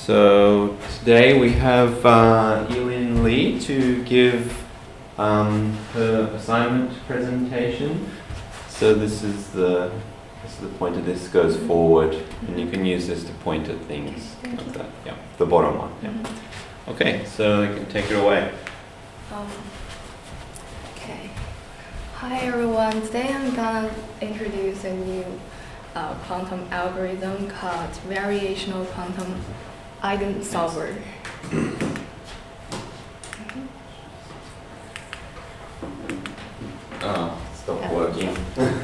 So today we have Elin Lee to give her assignment presentation. So this is the pointer. This goes forward, and you can use this to point at things like that. Yeah, the bottom one. Yeah. Okay, so you can take it away. Okay. Hi everyone. Today I'm gonna introduce a new quantum algorithm called variational quantum eigensolver. Oh, stopped working. It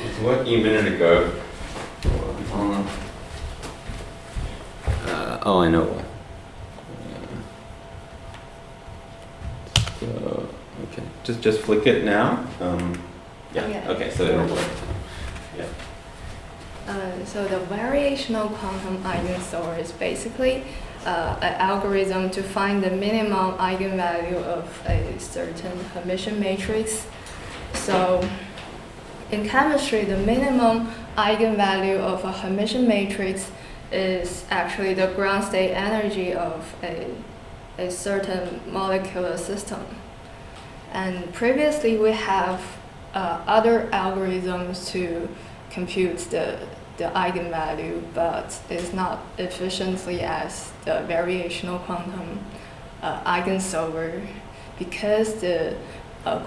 was working a minute ago. Oh, I know why. So, okay, just flick it now. Yeah. Okay, so it'll work. Yeah. So the variational quantum eigensolver is basically an algorithm to find the minimum eigenvalue of a certain Hermitian matrix. So in chemistry, the minimum eigenvalue of a Hermitian matrix is actually the ground state energy of a certain molecular system. And previously we have other algorithms to compute the eigenvalue, but it's not efficiently as the variational quantum eigensolver, because the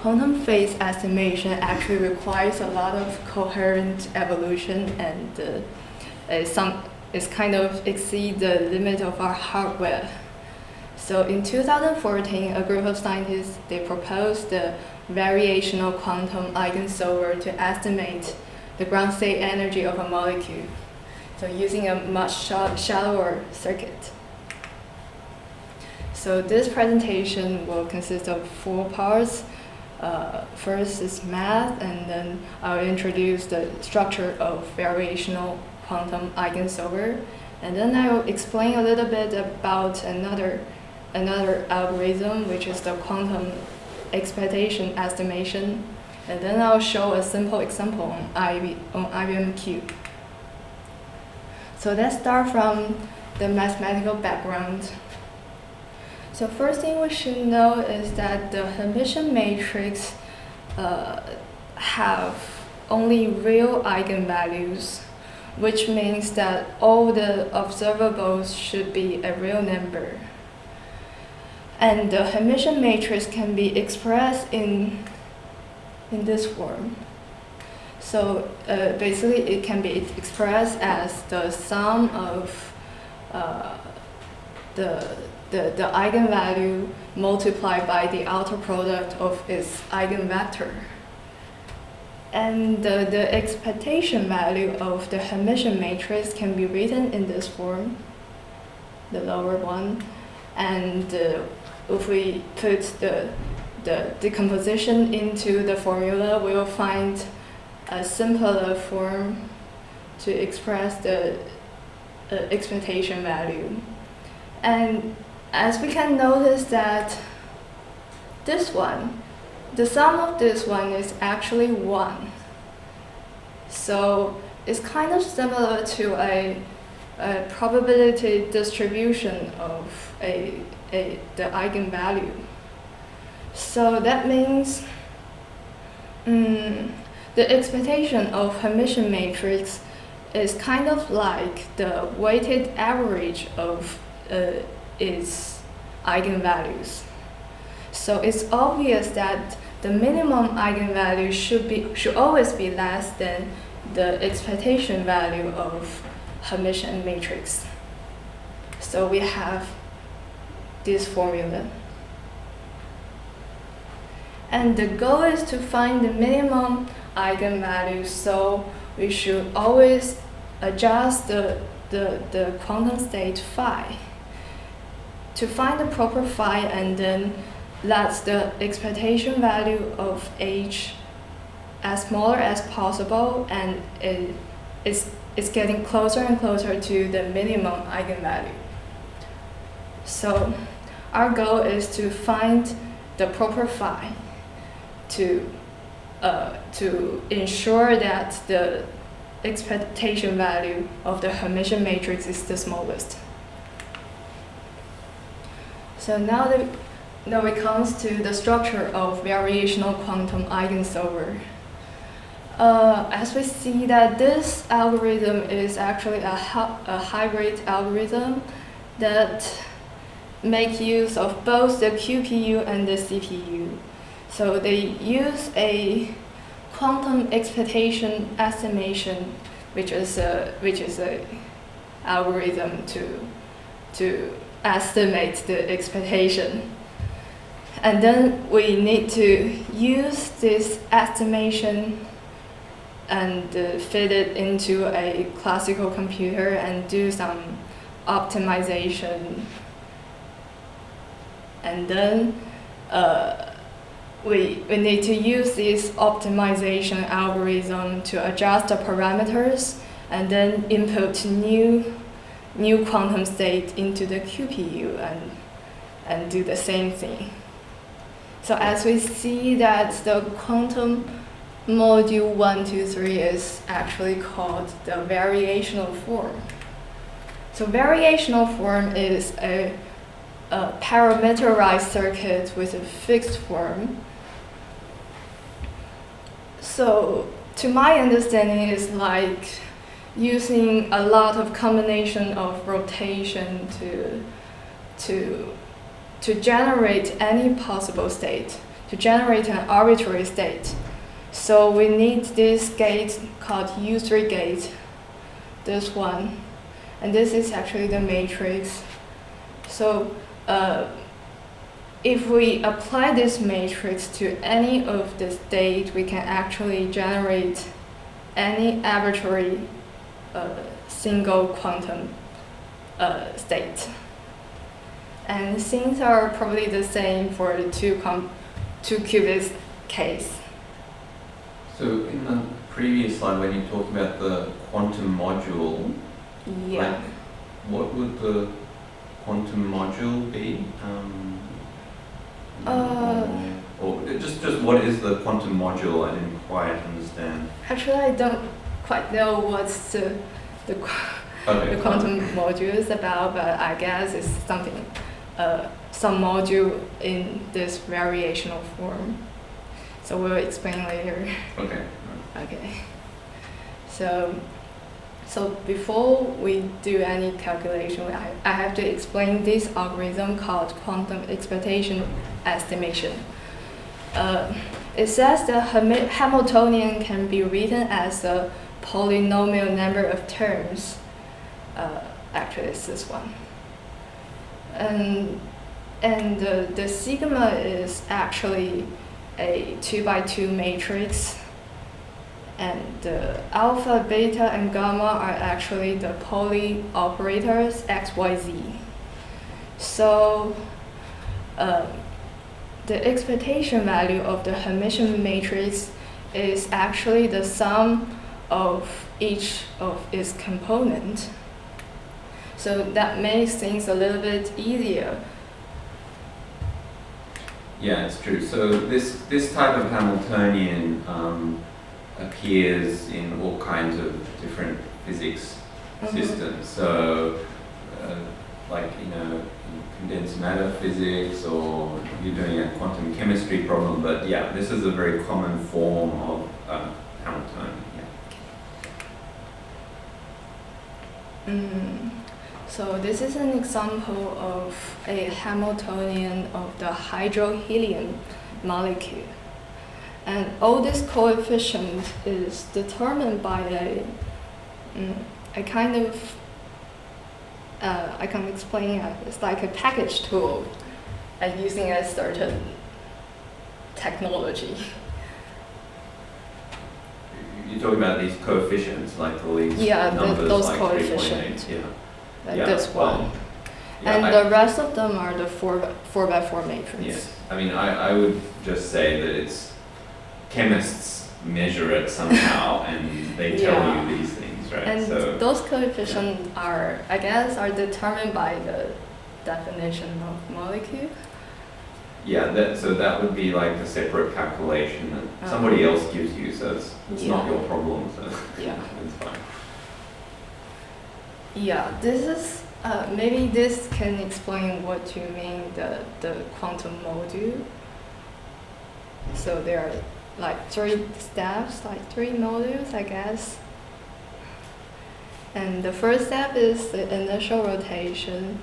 quantum phase estimation actually requires a lot of coherent evolution, and it's kind of exceed the limit of our hardware. So in 2014, a group of scientists, they proposed the variational quantum eigensolver to estimate the ground state energy of a molecule, so using a much shallower circuit. So this presentation will consist of 4 parts. First is math, and then I'll introduce the structure of variational quantum eigensolver, and then I will explain a little bit about another algorithm, which is the quantum expectation estimation, and then I'll show a simple example on IBM Q. So let's start from the mathematical background. So first thing we should know is that the Hermitian matrix have only real eigenvalues, which means that all the observables should be a real number. And the Hermitian matrix can be expressed in this form. So basically it can be expressed as the sum of the eigenvalue multiplied by the outer product of its eigenvector. And the expectation value of the Hermitian matrix can be written in this form, the lower one. And if we put the decomposition into the formula, we will find a simpler form to express the expectation value. And as we can notice that this one, the sum of this one is actually 1. So it's kind of similar to a probability distribution of the eigenvalue. So that means the expectation of Hermitian matrix is kind of like the weighted average of its eigenvalues. So it's obvious that the minimum eigenvalue should always be less than the expectation value of Hermitian matrix. So we have this formula. And the goal is to find the minimum eigenvalue, so we should always adjust the quantum state phi to find the proper phi, and then let the expectation value of h as smaller as possible, and it's getting closer and closer to the minimum eigenvalue. So our goal is to find the proper phi to ensure that the expectation value of the Hermitian matrix is the smallest. So now it comes to the structure of variational quantum eigensolver. As we see that this algorithm is actually a hybrid algorithm that make use of both the QPU and the CPU. So they use a quantum expectation estimation, which is a algorithm to estimate the expectation. And then we need to use this estimation and fit it into a classical computer and do some optimization. And then we need to use this optimization algorithm to adjust the parameters and then input new quantum state into the QPU and do the same thing. So as we see that the quantum module 1, 2, 3 is actually called the variational form. So variational form is a parameterized circuit with a fixed form. So to my understanding, it's like using a lot of combination of rotation to generate any possible state, to generate an arbitrary state. So we need this gate called U3 gate, this one, and this is actually the matrix. So if we apply this matrix to any of the state, we can actually generate any arbitrary single quantum state. And things are probably the same for the two qubits case. So in the previous slide, when you talked about the quantum module, yeah, what would the quantum module be? Or just what is the quantum module? I didn't quite understand. Actually, I don't quite know what's the quantum module is about, but I guess it's something, some module in this variational form. So we'll explain later. Okay. Okay. So before we do any calculation, I have to explain this algorithm called quantum expectation estimation. It says the Hamiltonian can be written as a polynomial number of terms. Actually, it's this one. And the sigma is actually a 2x2 matrix, and the alpha, beta, and gamma are actually the Pauli operators x, y, z. So the expectation value of the Hermitian matrix is actually the sum of each of its components. So that makes things a little bit easier. Yeah, it's true. So this type of Hamiltonian appears in all kinds of different physics systems. So, like in condensed matter physics, or you're doing a quantum chemistry problem. But yeah, this is a very common form of Hamiltonian. Yeah. So this is an example of a Hamiltonian of the hydrohelium molecule. And all this coefficient is determined by a kind of, I can explain it, it's like a package tool using a certain technology. You're talking about these coefficients, like all these numbers, those like coefficients. 3.8, yeah. Like yeah, this one. Well, and the rest of them are the 4x4 matrix. Yes, I mean, I would just say that it's chemists measure it somehow and they tell you these things, right? And so, those coefficients are, I guess, are determined by the definition of molecule. Yeah, so that would be like a separate calculation that somebody else gives you, so it's not your problem, so Yeah. it's fine. Yeah, this is, maybe this can explain what you mean, the quantum module. So there are like 3 steps, like 3 modules, I guess. And the first step is the initial rotation.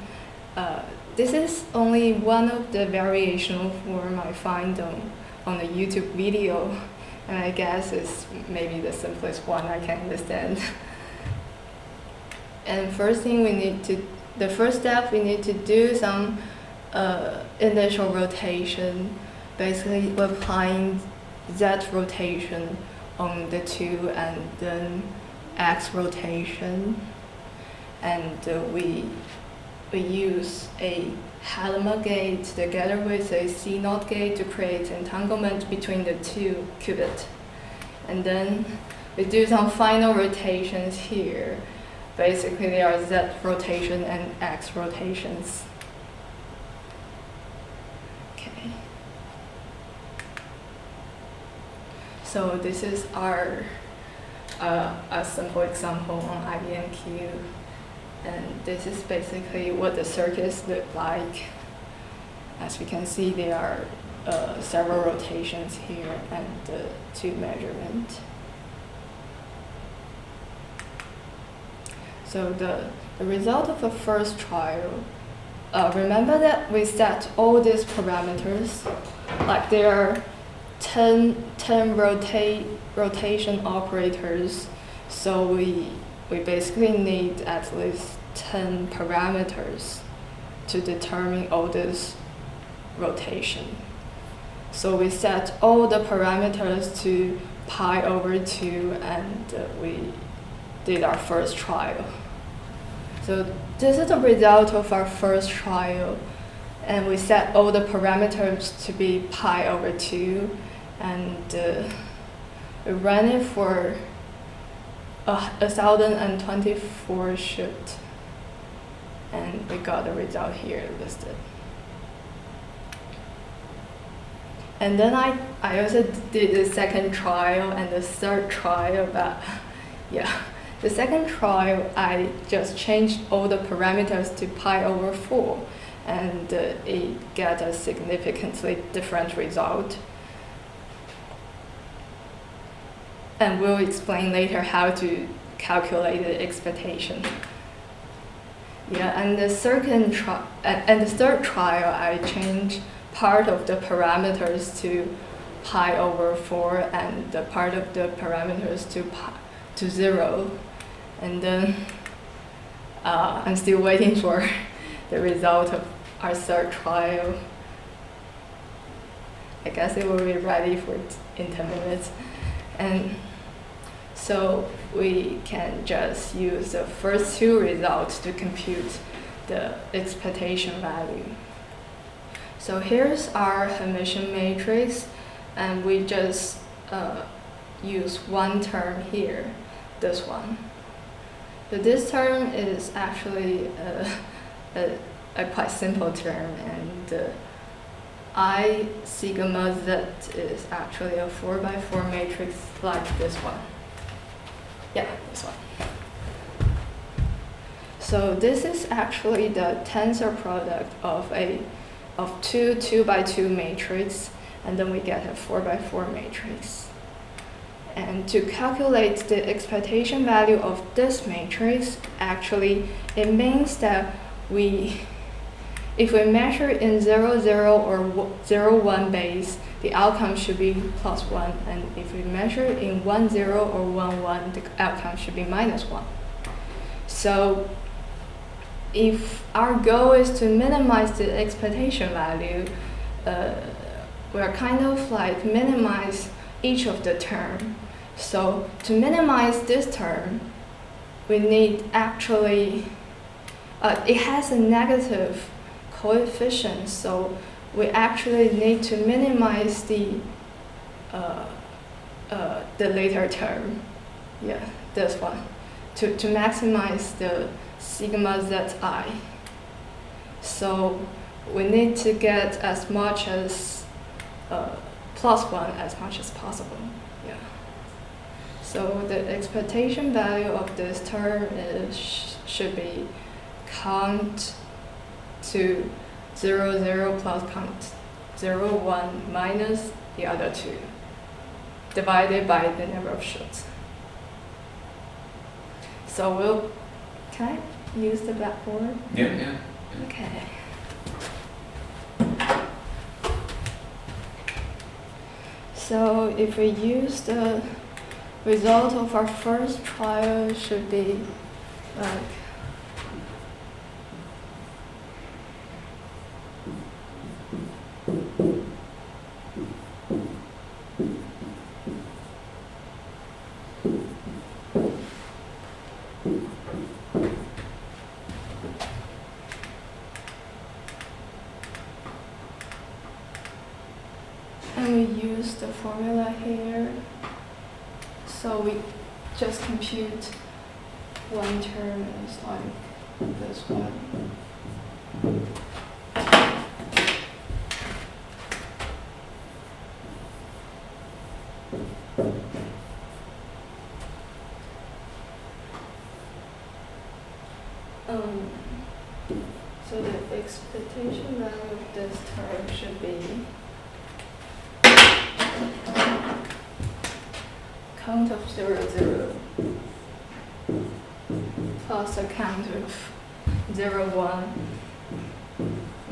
This is only one of the variational form I find on the YouTube video, and I guess it's maybe the simplest one I can understand. And the first step, we need to do some initial rotation, basically applying Z rotation on the 2 and then X rotation. And we use a Halma gate together with a C0 gate to create entanglement between the 2 qubits. And then we do some final rotations here. Basically, there are Z rotation and X rotations. Okay. So this is our a simple example on IBM Q. And this is basically what the circuits look like. As we can see, there are several rotations here and 2 measurements. So the result of the first trial, remember that we set all these parameters, like there are 10 rotation operators, so we basically need at least 10 parameters to determine all this rotation. So we set all the parameters to pi over 2, and we did our first trial. So this is the result of our first trial, and we set all the parameters to be pi over 2, and we ran it for 1,024 shifts, and we got the result here listed. And then I also did the second trial and the third trial, but yeah, the second trial I just changed all the parameters to pi over 4, and it got a significantly different result. And we'll explain later how to calculate the expectation. Yeah, and the third trial, I changed part of the parameters to pi over 4 and the part of the parameters to 0. And then I'm still waiting for the result of our third trial. I guess it will be ready in 10 minutes. And so we can just use the first 2 results to compute the expectation value. So here's our Hermitian matrix, and we just use one term here, this one. So this term is actually a quite simple term, and I sigma z is actually a 4x4 matrix like this one. Yeah, this one. So this is actually the tensor product of 2 2x2 matrix, and then we get a 4x4 matrix. And to calculate the expectation value of this matrix, actually it means that if we measure in 0, 0 or 0, 1 base, the outcome should be +1, and if we measure in 1, 0 or 1, 1, the outcome should be -1. So if our goal is to minimize the expectation value, we're kind of like minimize each of the term. So to minimize this term, we need actually, it has a negative coefficient, so we actually need to minimize the later term, yeah, this one, to maximize the sigma zi. So we need to get as much as +1 as much as possible. Yeah. So the expectation value of this term should be count to 0, 0 plus count 0, 1 minus the other two, divided by the number of shots. So can I use the blackboard? Yeah. Okay. So if we use the result of our first trial, it should be like and we use the formula here. So we just compute one term as like this one. So the expectation value of this term should be count of 0, 0 plus a count of 0, 1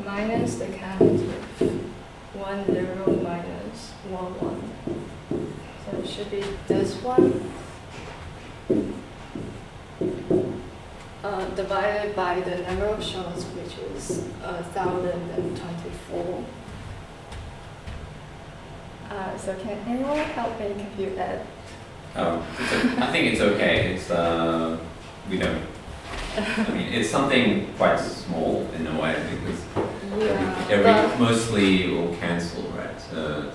minus the count of 1, 0 minus 1, 1. So it should be this one divided by the number of shots, which is 1,024. So can anyone help me compute that? I think it's okay. It's we don't. I mean, it's something quite small in a way because every mostly will cancel, right? So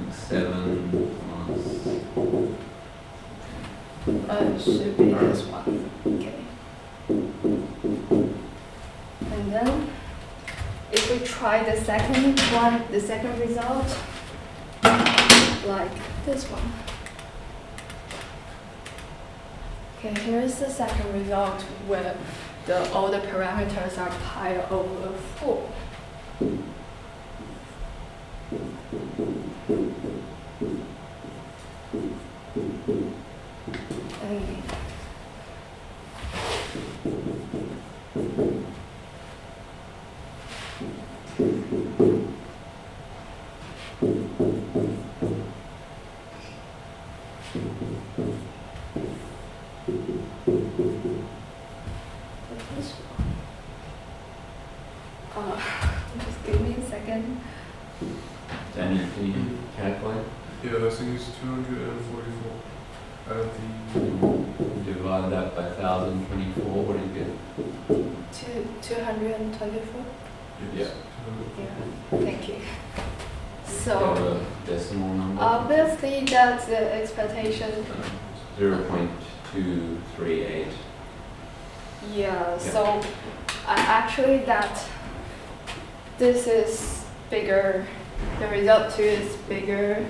it's 7 plus. It should be this one. Okay. And then, if we try the second one, the second result, like this one. Okay, here's the second result where all the parameters are pi over 4. And just give me a second. Daniel, can you calculate? Yeah, I think it's 244. Divide that by 1,024. What do you get? 224? Yes. Yeah, thank you. Do you So, have a decimal number? obviously that's the expectation. 0.238. Yeah, so actually this is bigger, the result too is bigger.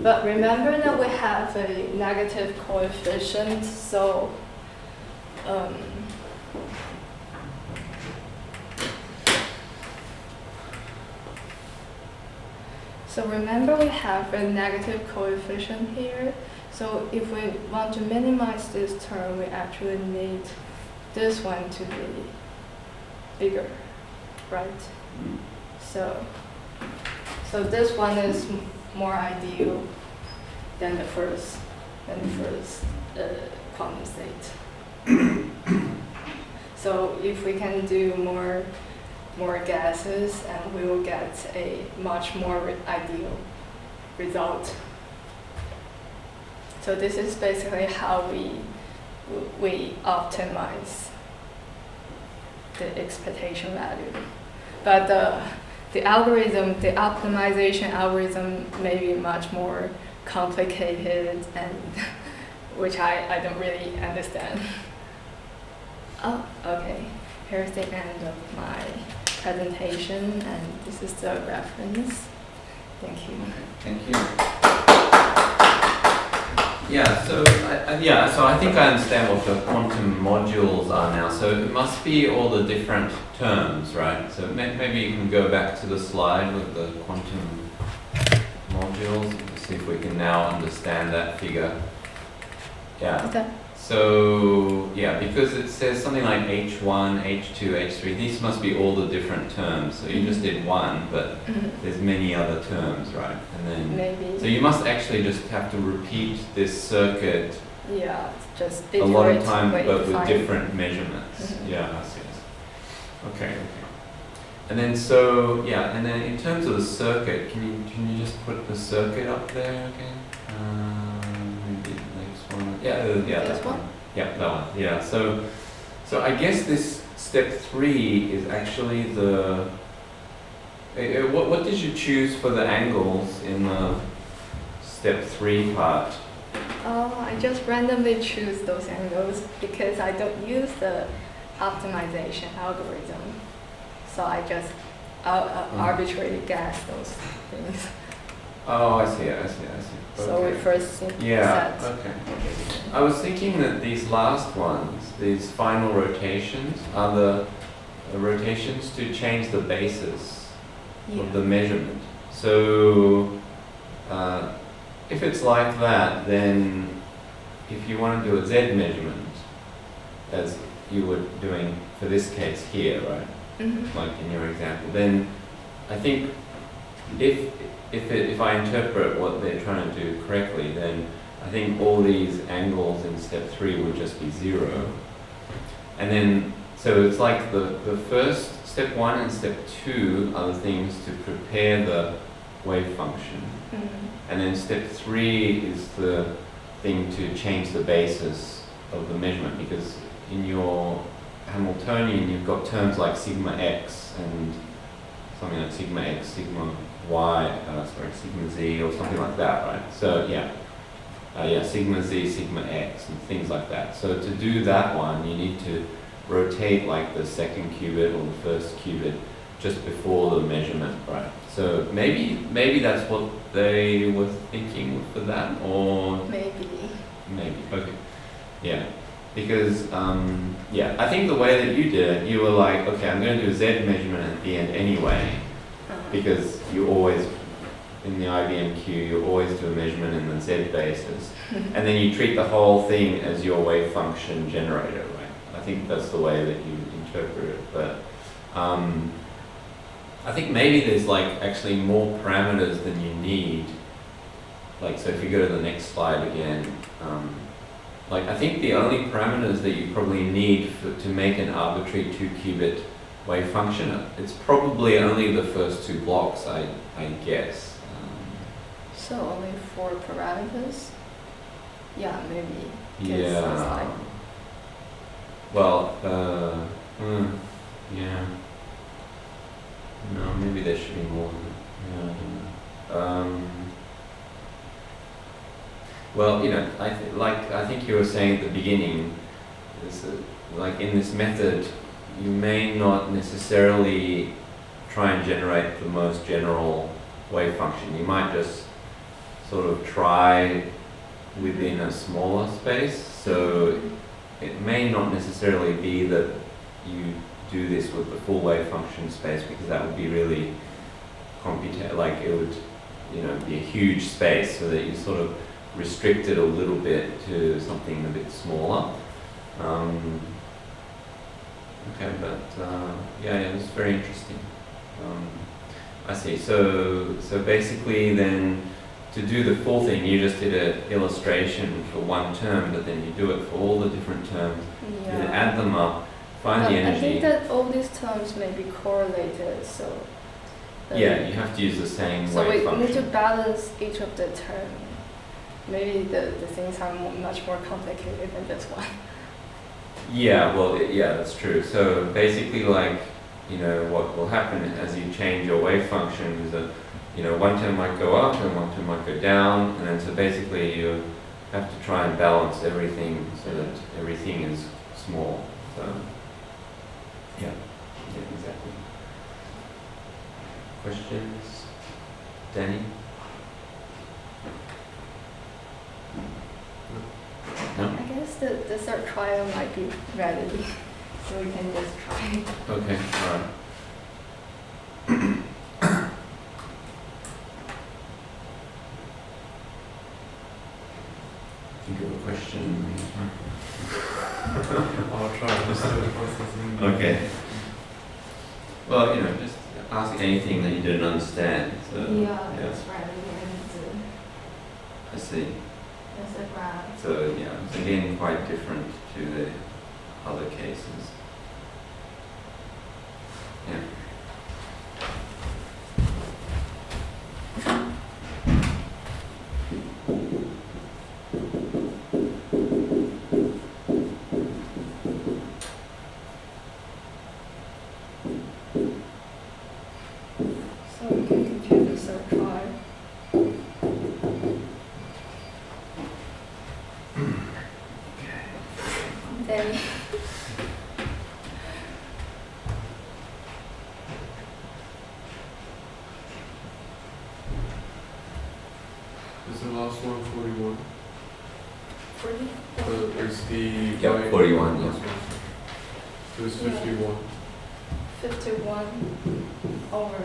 But remember that we have a negative coefficient, so remember we have a negative coefficient here. So if we want to minimize this term, we actually need this one to be bigger, right? So this one is more ideal than the first quantum state. So if we can do more gases, and we will get a much more ideal result. So this is basically how we optimize the expectation value. But the optimization algorithm may be much more complicated, and which I don't really understand. Oh, okay. Here's the end of my presentation, and this is the reference. Thank you. Thank you. Yeah, so I think I understand what the quantum modules are now. So it must be all the different terms, right? So maybe you can go back to the slide with the quantum modules and see if we can now understand that figure. Yeah. Okay. So yeah, because it says something like H1, H2, H3, these must be all the different terms. So you just did one, but there's many other terms, right? And then Maybe. so you must actually just have to repeat this circuit Yeah, just a lot of iterate times, way but to with find- different measurements. Mhm. Yeah, I see. Okay. And then so yeah, and then in terms of the circuit, can you just put the circuit up there again? Maybe the next one. Yeah, This that one? Yeah, that one. Yeah. So I guess this step 3 is actually the. What did you choose for the angles in the step 3 part? I just randomly choose those angles because I don't use the optimization algorithm. So I just arbitrarily guess those things. Oh, I see. So we Okay. first Yeah. set. Okay. I was thinking that these last ones, these final rotations, are the rotations to change the basis of the measurement. So if it's like that, then if you want to do a Z measurement, as you were doing for this case here, right? Like in your example, then I think if I interpret what they're trying to do correctly, then I think all these angles in step 3 would just be 0. And then, so it's like the first, step 1 and step 2 are the things to prepare the wave function. And then step 3 is the thing to change the basis of the measurement, because in your Hamiltonian you've got terms like sigma x and something like sigma x, sigma y, sigma z or something like that, right? So sigma z, sigma x and things like that. So to do that one you need to rotate like the second qubit or the first qubit just before the measurement, right? So maybe that's what they were thinking for that, or Maybe. okay, yeah, because I think the way that you did it, you were like, okay, I'm going to do a Z measurement at the end anyway, because you always in the IBM Q, you always do a measurement in the Z basis, and then you treat the whole thing as your wave function generator, right? I think that's the way that you interpret it, but I think maybe there's like actually more parameters than you need. Like, so if you go to the next slide again, like I think the only parameters that you probably need to make an arbitrary 2-qubit wave function, it's probably only the first 2 blocks, I guess. So only 4 parameters? Yeah, maybe. 'Cause it's Yeah. like- Well, yeah. No, maybe there should be more. Yeah, I don't know. Well, you know, I think you were saying at the beginning, like in this method, you may not necessarily try and generate the most general wave function. You might just sort of try within a smaller space. So it may not necessarily be that you do this with the full wave function space, because that would be really like it would, you know, be a huge space, so that you sort of restrict it a little bit to something a bit smaller. Okay, but yeah, it's very interesting. I see. So basically, then to do the full thing, you just did an illustration for one term, but then you do it for all the different terms. You then add them up, find the energy. I think that all these terms may be correlated, so. Yeah, you have to use the same so wave we function. need to balance each of the terms. Maybe the things are much more complicated than this one. Yeah, well, yeah, that's true. So basically, like, you know, what will happen as you change your wave function is that, you know, one term might go up and one term might go down, and then so basically you have to try and balance everything so that everything is small. So, yeah, exactly. questions? Danny? No? I guess the third trial might be ready, so we can just try. Okay, alright. Think of a question. I'll try to start processing. Okay. Well, just ask anything that you didn't understand. So, That's right. I see. That's a graph. So yeah, it's again quite different to the other cases. Yeah. So we can compute the third trial. Then Is the last one 41? 40. Is the Yeah, right 41, yeah. last one? So it's Yeah. 51. 51 over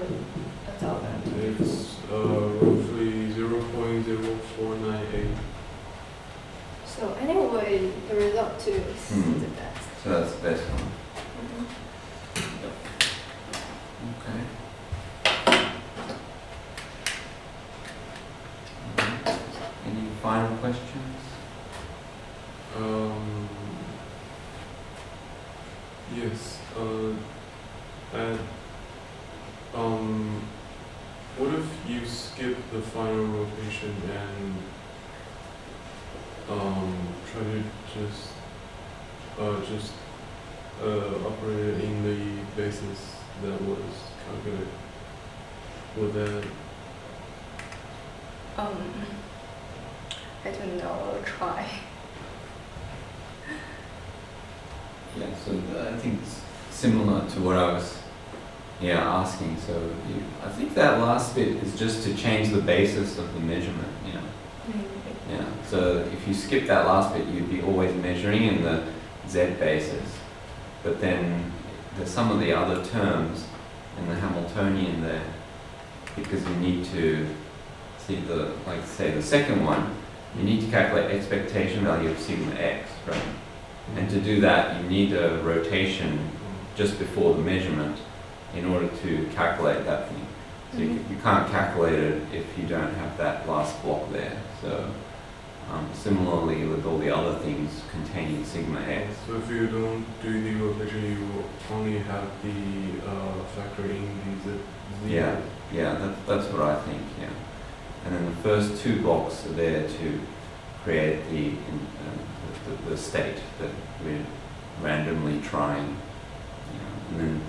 1,000. It's roughly 0.0498. So anyway, the result too is Mhm. the best. So that's the best one. Mhm. Okay. Any final questions? Yes. And what if you skip the final rotation and try to just operate it in the basis that was calculated? Would that I don't know. I'll try. Yeah, so I think it's similar to what I was asking. So I think that last bit is just to change the basis of the measurement, Yeah, so if you skip that last bit, you'd be always measuring in the Z basis. But then there's some of the other terms in the Hamiltonian there, because you need to see say the second one, you need to calculate expectation value of sigma x, right? And to do that, you need a rotation just before the measurement in order to calculate that thing. So you can't calculate it if you don't have that last block there. So similarly with all the other things containing sigma x. So if you don't do the rotation, you will only have the factor in the Z. Yeah, that's what I think, yeah. And then the first two blocks are there to create the state that we're randomly trying. And then,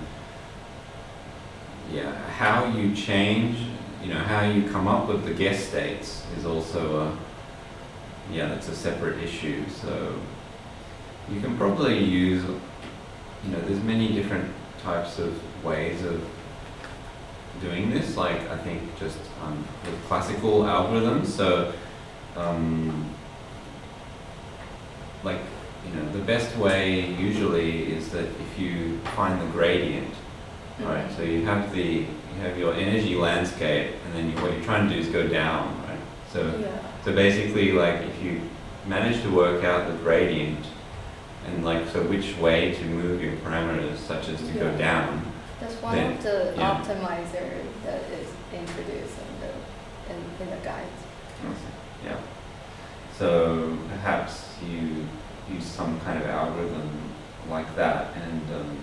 how you change, how you come up with the guess states is also that's a separate issue. So you can probably use, there's many different types of ways of doing this, like I think just with classical algorithms. So the best way usually is that if you find the gradient, right? So you have your energy landscape, and then what you're trying to do is go down, right? So basically, if you manage to work out the gradient, and so which way to move your parameters, such as to go down. That's one of the optimizer that is introduced in the guide. Yeah. So perhaps you use some kind of algorithm like that, and I'm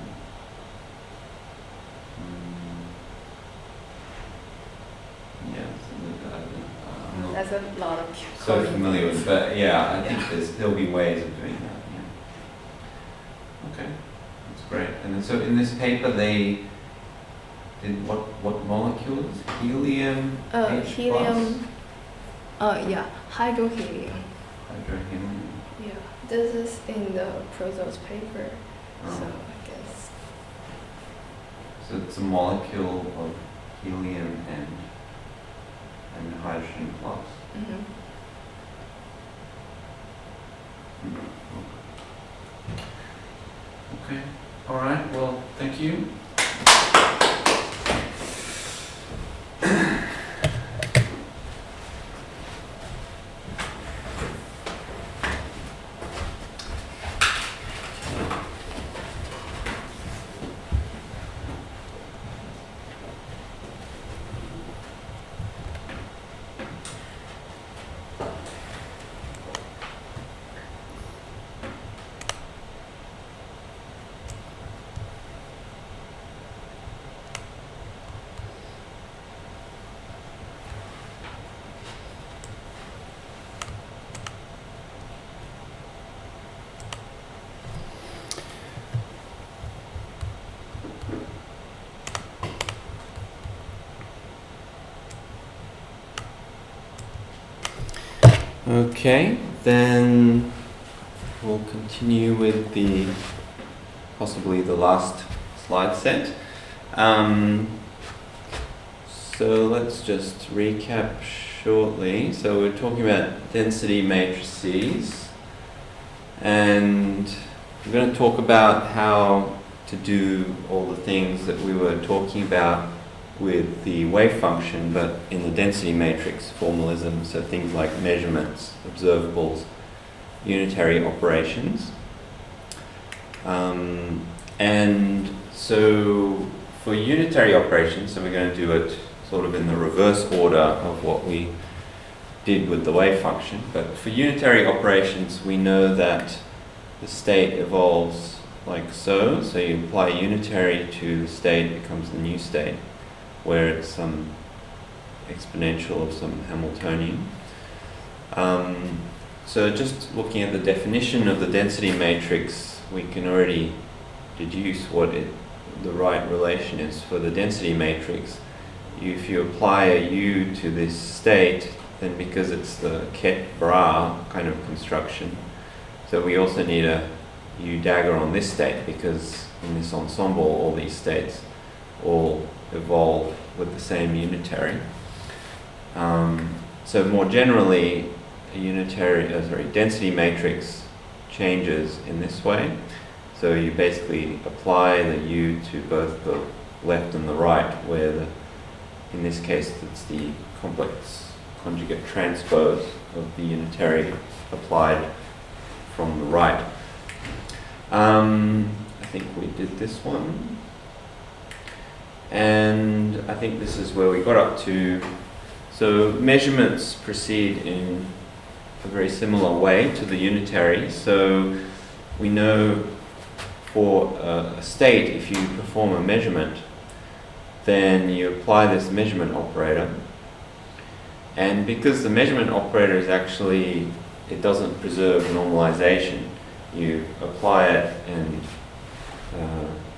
not That's a lot of so familiar with, but I think there'll be ways of doing that. Yeah. Okay, that's great. And then, so in this paper, they did what molecules? Helium. H+? Helium. Hydrohelium. Hydrohelium. Yeah, this is in the Prozos paper, Oh. so I guess. So it's a molecule of helium and hydrogen plus. Mhm. Okay, all right, well, thank you. Okay, then we'll continue with possibly the last slide set. So let's just recap shortly. So we're talking about density matrices, and we're going to talk about how to do all the things that we were talking about with the wave function, but in the density matrix formalism, so things like measurements, observables, unitary operations. And so for unitary operations, so we're going to do it sort of in the reverse order of what we did with the wave function, but for unitary operations we know that the state evolves like so. So you apply unitary to the state, it becomes the new state, where it's some exponential of some Hamiltonian. So just looking at the definition of the density matrix, we can already deduce what the right relation is for the density matrix. If you apply a U to this state, then because it's the Ket-Bra kind of construction, so we also need a U dagger on this state, because in this ensemble all these states all evolve with the same unitary. So more generally, a density matrix changes in this way. So you basically apply the U to both the left and the right, where in this case it's the complex conjugate transpose of the unitary applied from the right. I think we did this one. And I think this is where we got up to. So measurements proceed in a very similar way to the unitary. So we know for a state, if you perform a measurement, then you apply this measurement operator. And because the measurement operator is actually, it doesn't preserve normalization, you apply it and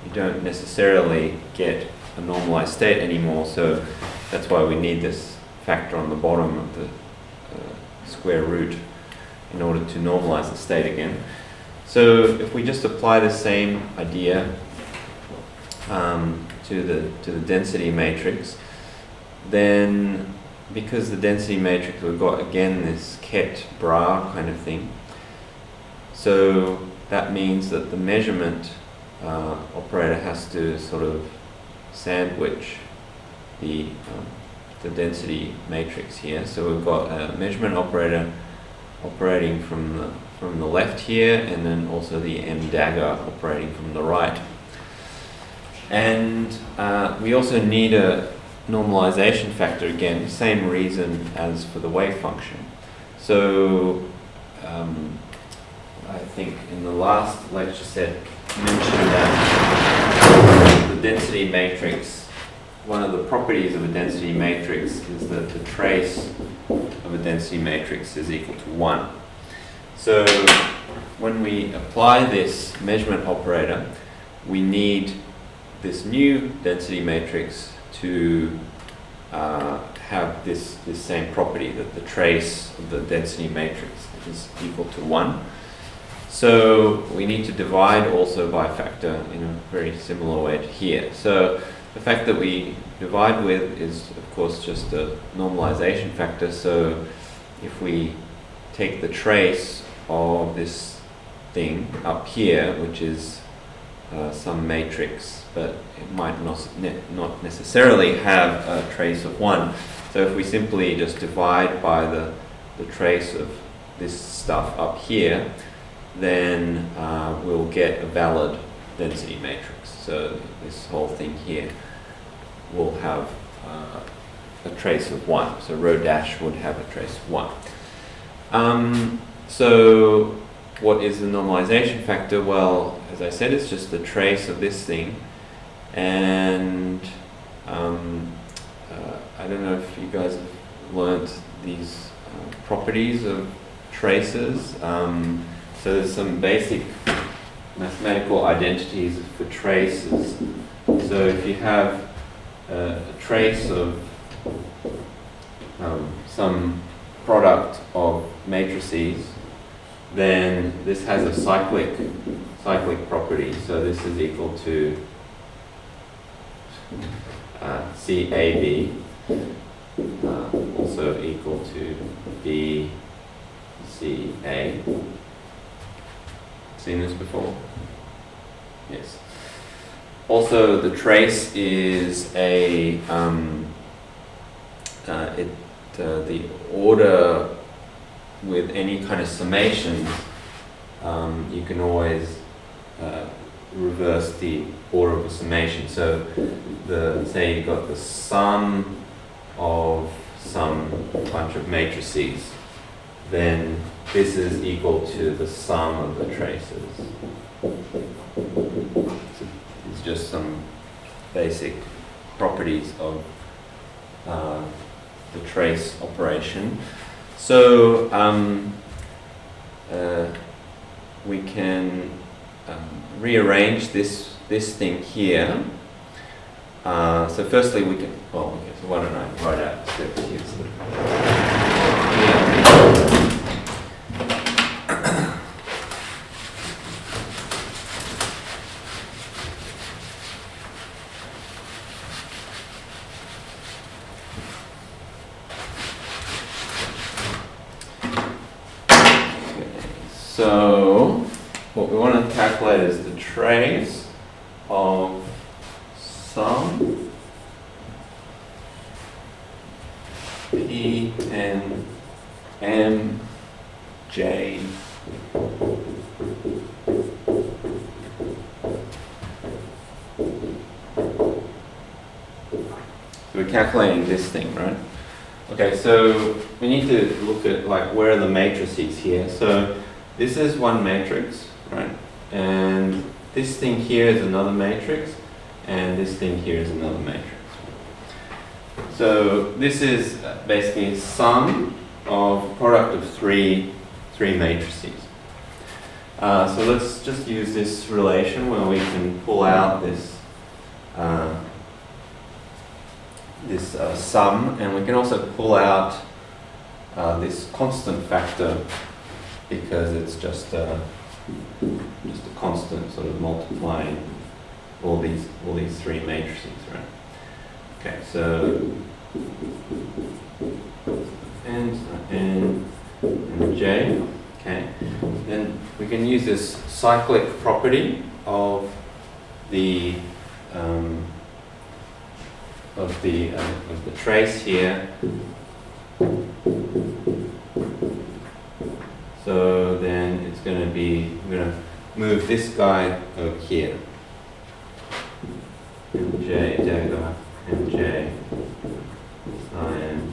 you don't necessarily get a normalized state anymore, so that's why we need this factor on the bottom of the square root in order to normalize the state again. So if we just apply the same idea to the density matrix, then because the density matrix, we've got again this Ket-Bra kind of thing, so that means that the measurement operator has to sort of sandwich the density matrix here. So we've got a measurement operator operating from the left here, and then also the M dagger operating from the right. And we also need a normalization factor, again, same reason as for the wave function. So I think in the last lecture set mentioned that the density matrix, one of the properties of a density matrix is that the trace of a density matrix is equal to 1. So when we apply this measurement operator, we need this new density matrix to have this same property, that the trace of the density matrix is equal to 1. So we need to divide also by a factor in a very similar way to here. So the fact that we divide with is, of course, just a normalization factor. So if we take the trace of this thing up here, which is some matrix, but it might not necessarily have a trace of 1. So if we simply just divide by the trace of this stuff up here, then we'll get a valid density matrix. So this whole thing here will have a trace of 1. So rho dash would have a trace of 1. So what is the normalization factor? Well, as I said, it's just the trace of this thing. And I don't know if you guys have learnt these properties of traces. So there's some basic mathematical identities for traces. So if you have a trace of some product of matrices, then this has a cyclic property. So this is equal to CAB, also equal to BCA. Seen this before? Yes. Also, the trace is a the order with any kind of summation. You can always reverse the order of a summation. So, say you got the sum of some bunch of matrices, then this is equal to the sum of the traces. So it's just some basic properties of the trace operation. So we can rearrange this thing here. So firstly we can, well, okay, so why don't I write out the steps here. So what we want to calculate is the trace of some P N M J So we're calculating this thing, right? Okay, so we need to look at like where are the matrices here. So this is one matrix, right? And this thing here is another matrix, and this thing here is another matrix. So this is basically a sum of product of three matrices. So let's just use this relation where we can pull out this sum, and we can also pull out this constant factor, because it's just a constant sort of multiplying all these three matrices, right? Okay, so and J. Okay, then we can use this cyclic property of the trace here. So then it's going to be, we're going to move this guy over here. MJ, there we go. MJ, Cyan.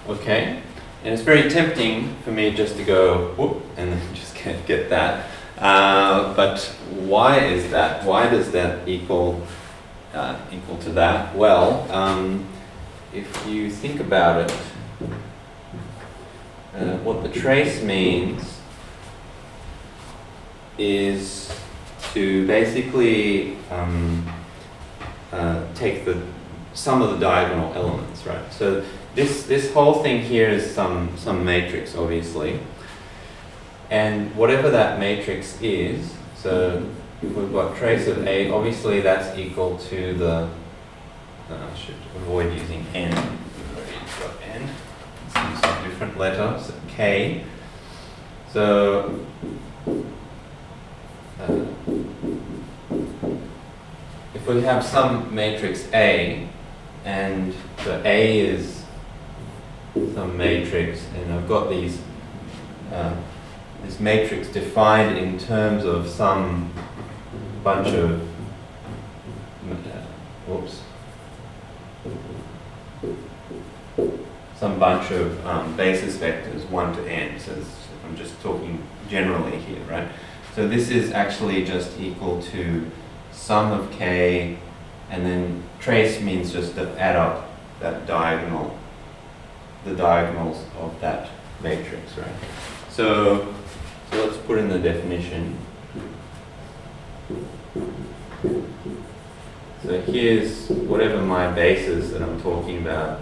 Okay, and it's very tempting for me just to go whoop and then just get that. But why is that? Why does that equal to that? Well, if you think about it, what the trace means is to basically take the sum of the diagonal elements, right? So this whole thing here is some matrix, obviously, and whatever that matrix is, so if we've got trace of A, obviously that's equal to the, I should avoid using N, we've already got N, let's use a different letter, so K. So, if we have some matrix A, and the A is some matrix, and I've got these, this matrix defined in terms of some bunch of, some bunch of basis vectors, 1 to n. So I'm just talking generally here, right? So this is actually just equal to sum of k, and then trace means just to add up that diagonal, the diagonals of that matrix, right? So let's put in the definition. So here's whatever my basis that I'm talking about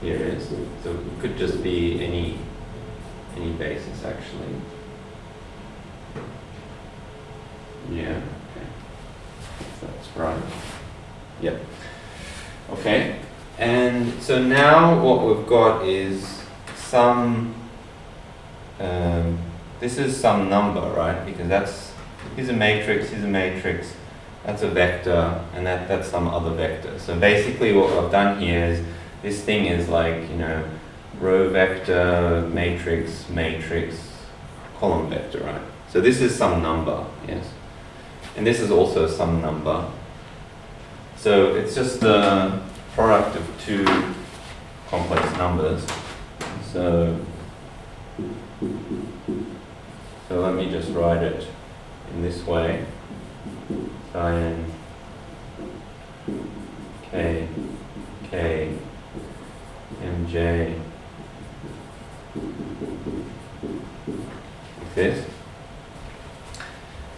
here is. So it could just be any basis actually. Yeah, okay. That's right. Yep. Okay. And so now what we've got is some, this is some number, right? Because here's a matrix, that's a vector, and that's some other vector. So basically what I've done here is, this thing is like, row vector, matrix, column vector, right? So this is some number, yes? And this is also some number. So it's just the product of two complex numbers. So let me just write it in this way. Sin k, mj, like this.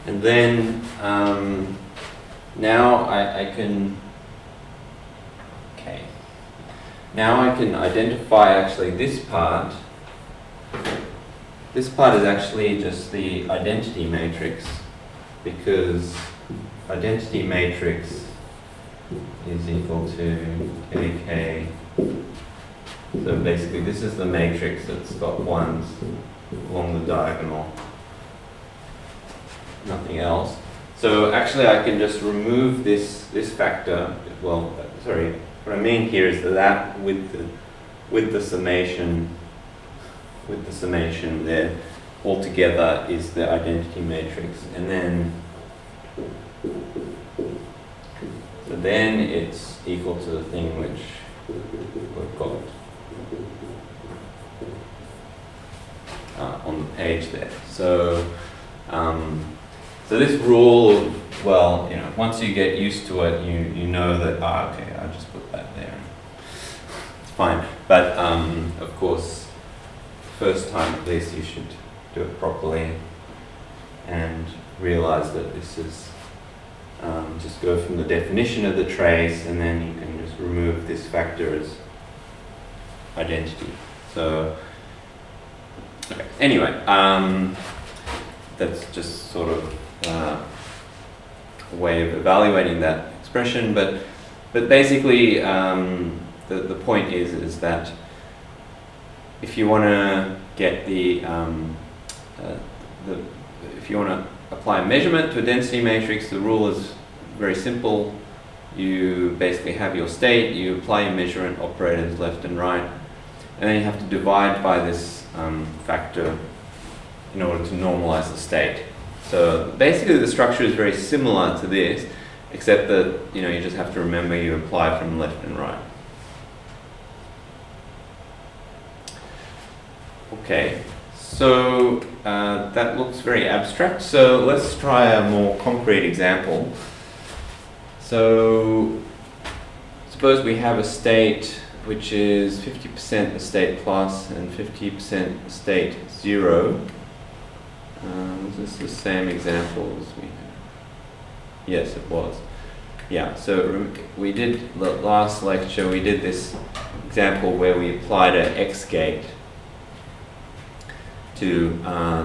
And then now I can, okay. Now I can identify actually this part. This part is actually just the identity matrix, because identity matrix is equal to kk. So basically this is the matrix that's got ones along the diagonal, nothing else. So actually I can just remove this factor. Well, sorry, what I mean here is that with the summation there altogether is the identity matrix, and then so then it's equal to the thing which we've got on the page there. So so this rule, well, once you get used to it, you know that, okay, I'll just put that there. It's fine. But of course, first time at least you should do it properly and realize that this is just go from the definition of the trace, and then you can just remove this factor as identity. So okay. Anyway, that's just sort of a way of evaluating that expression, but basically the point is that if you want to get if you want to apply a measurement to a density matrix, the rule is very simple. You basically have your state, you apply your measurement operators left and right, and then you have to divide by this factor in order to normalize the state. So basically the structure is very similar to this, except that you just have to remember you apply from left and right. Okay, so that looks very abstract, so let's try a more concrete example. So suppose we have a state which is 50% the state plus and 50% the state 0. Is this the same example as we had? Yes, it was. Yeah, so we did, the last lecture, we did this example where we applied an X gate to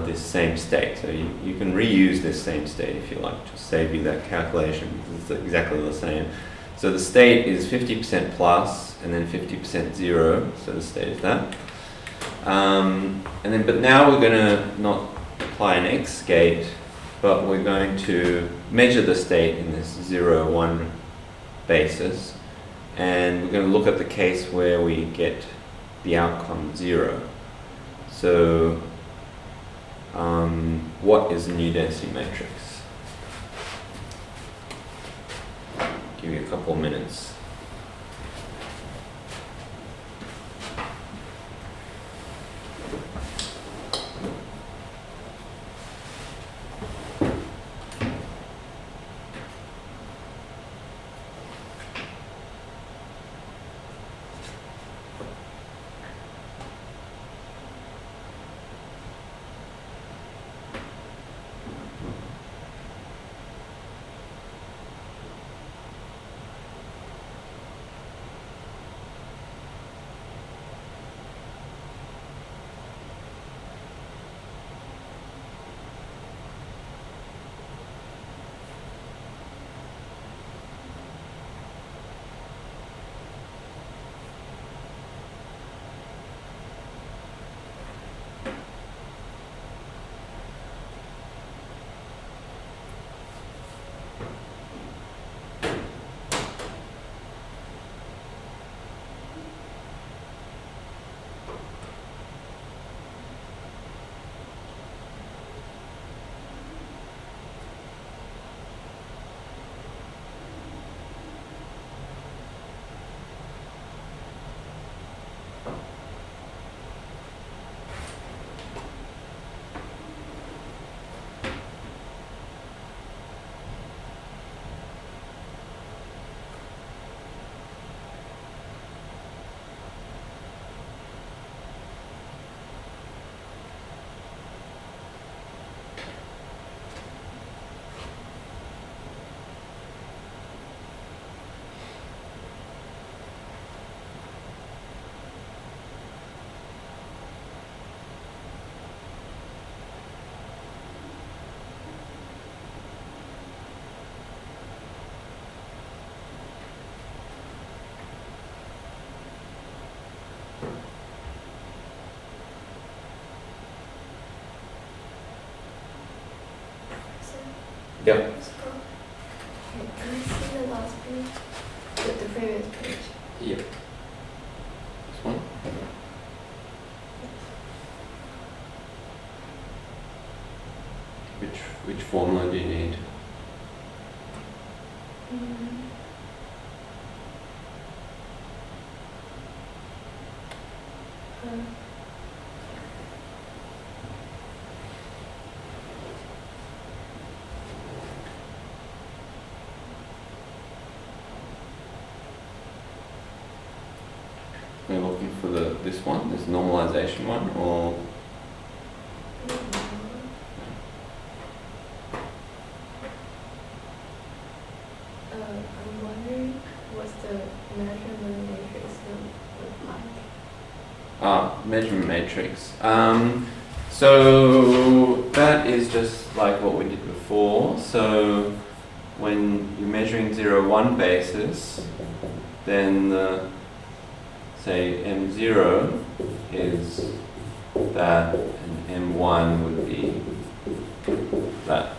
this same state. So you can reuse this same state if you like, just save you that calculation because it's exactly the same. So the state is 50% plus and then 50% zero, so the state is that. But now we're going to not apply an X gate, but we're going to measure the state in this 0, 1 basis, and we're going to look at the case where we get the outcome 0. So what is a new density matrix? Give you a couple of minutes. Yep. Let's go. Okay, can I see the last page? The previous page. Yep. This one? Which formula do you need? We're looking for this one, this normalization one, or I'm wondering what's the measurement matrix look like? Measurement matrix. So that is just like what we did before. So when you're measuring 0, 1 basis, then the say M0 is that, and M1 would be that.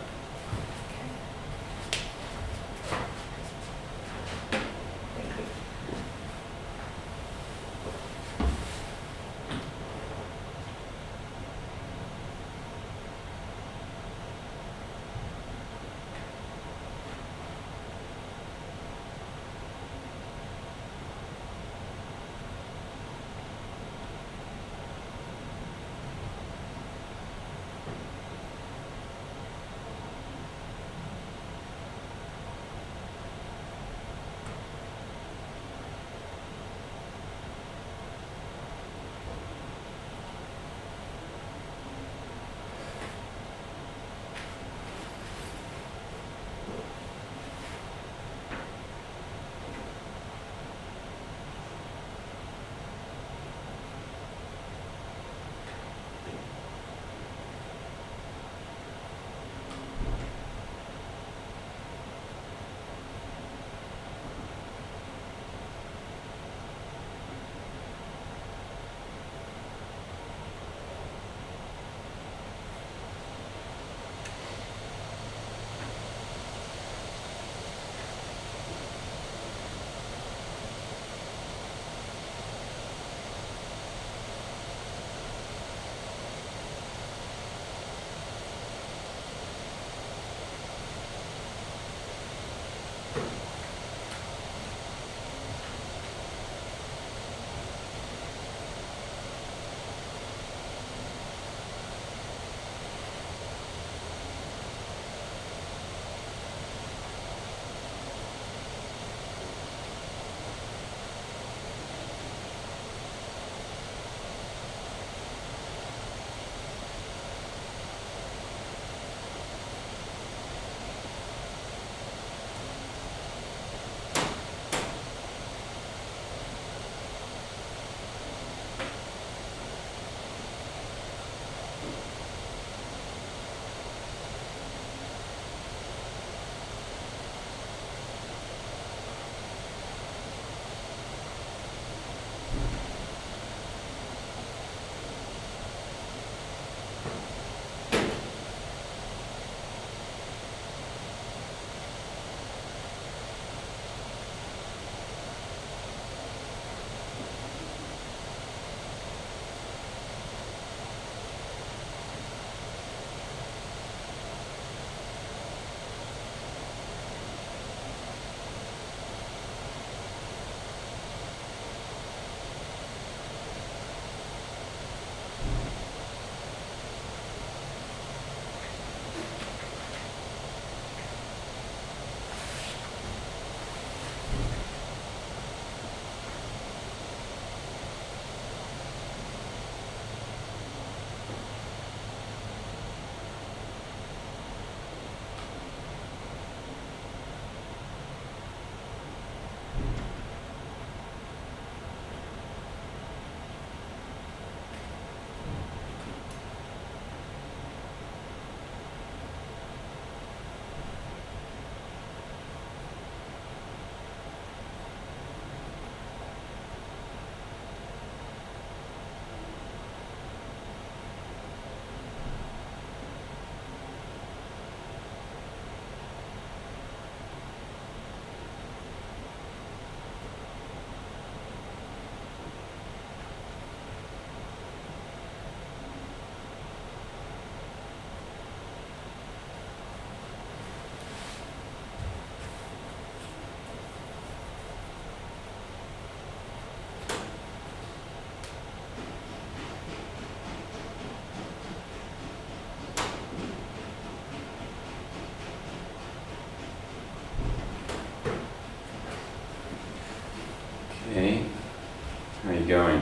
going?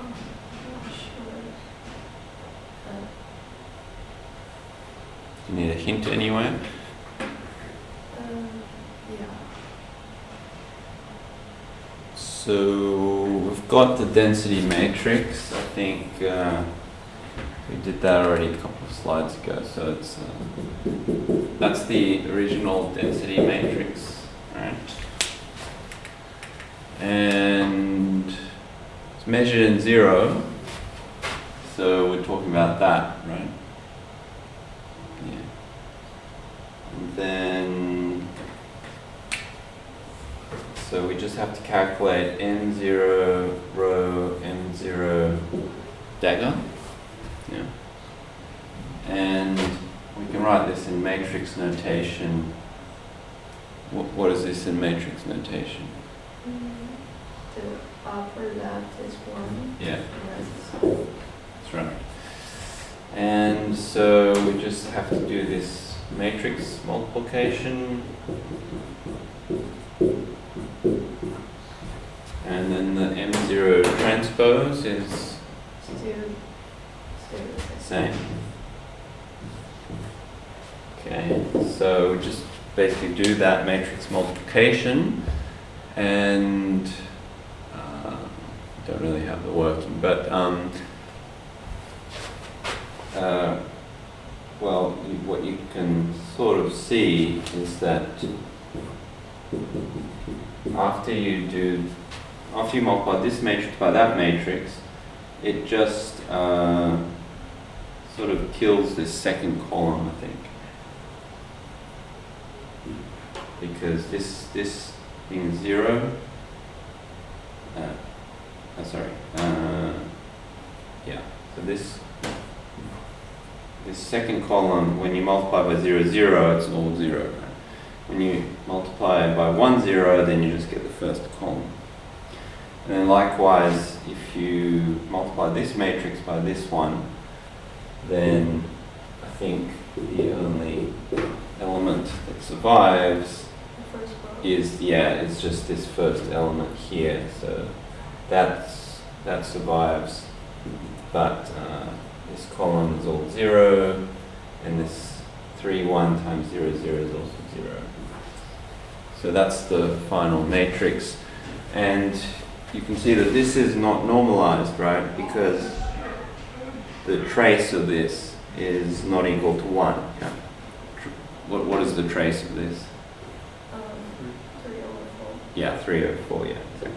I'm not sure. You need a hint anywhere? Yeah. So we've got the density matrix. I think we did that already a couple of slides ago. So it's that's the original density matrix, right? And it's measured in 0. So we're talking about that, right? Yeah. And then so we just have to calculate n0 row, n0 dagger. Yeah. And we can write this in matrix notation. What is this in matrix notation? The upper left is 1. Yeah, Yes. that's right. And so we just have to do this matrix multiplication. And then the M0 transpose is Still same. Okay, so we just basically do that matrix multiplication, and don't really have the working, but well, what you can sort of see is that after you multiply this matrix by that matrix, it just sort of kills this second column, I think, because this being 0. Yeah. So this second column, when you multiply by 0, 0, it's all 0. Right? When you multiply by 1, 0, then you just get the first column. And then likewise, if you multiply this matrix by this one, then I think the only element that survives the first row. it's just this first element here. So that survives, but this column is all 0, and this 3, 1 times 0, 0 is also 0. So that's the final matrix, and you can see that this is not normalized, right? Because the trace of this is not equal to 1. Yeah. What is the trace of this? 3 over 4. Yeah, 3 over 4, yeah. Exactly.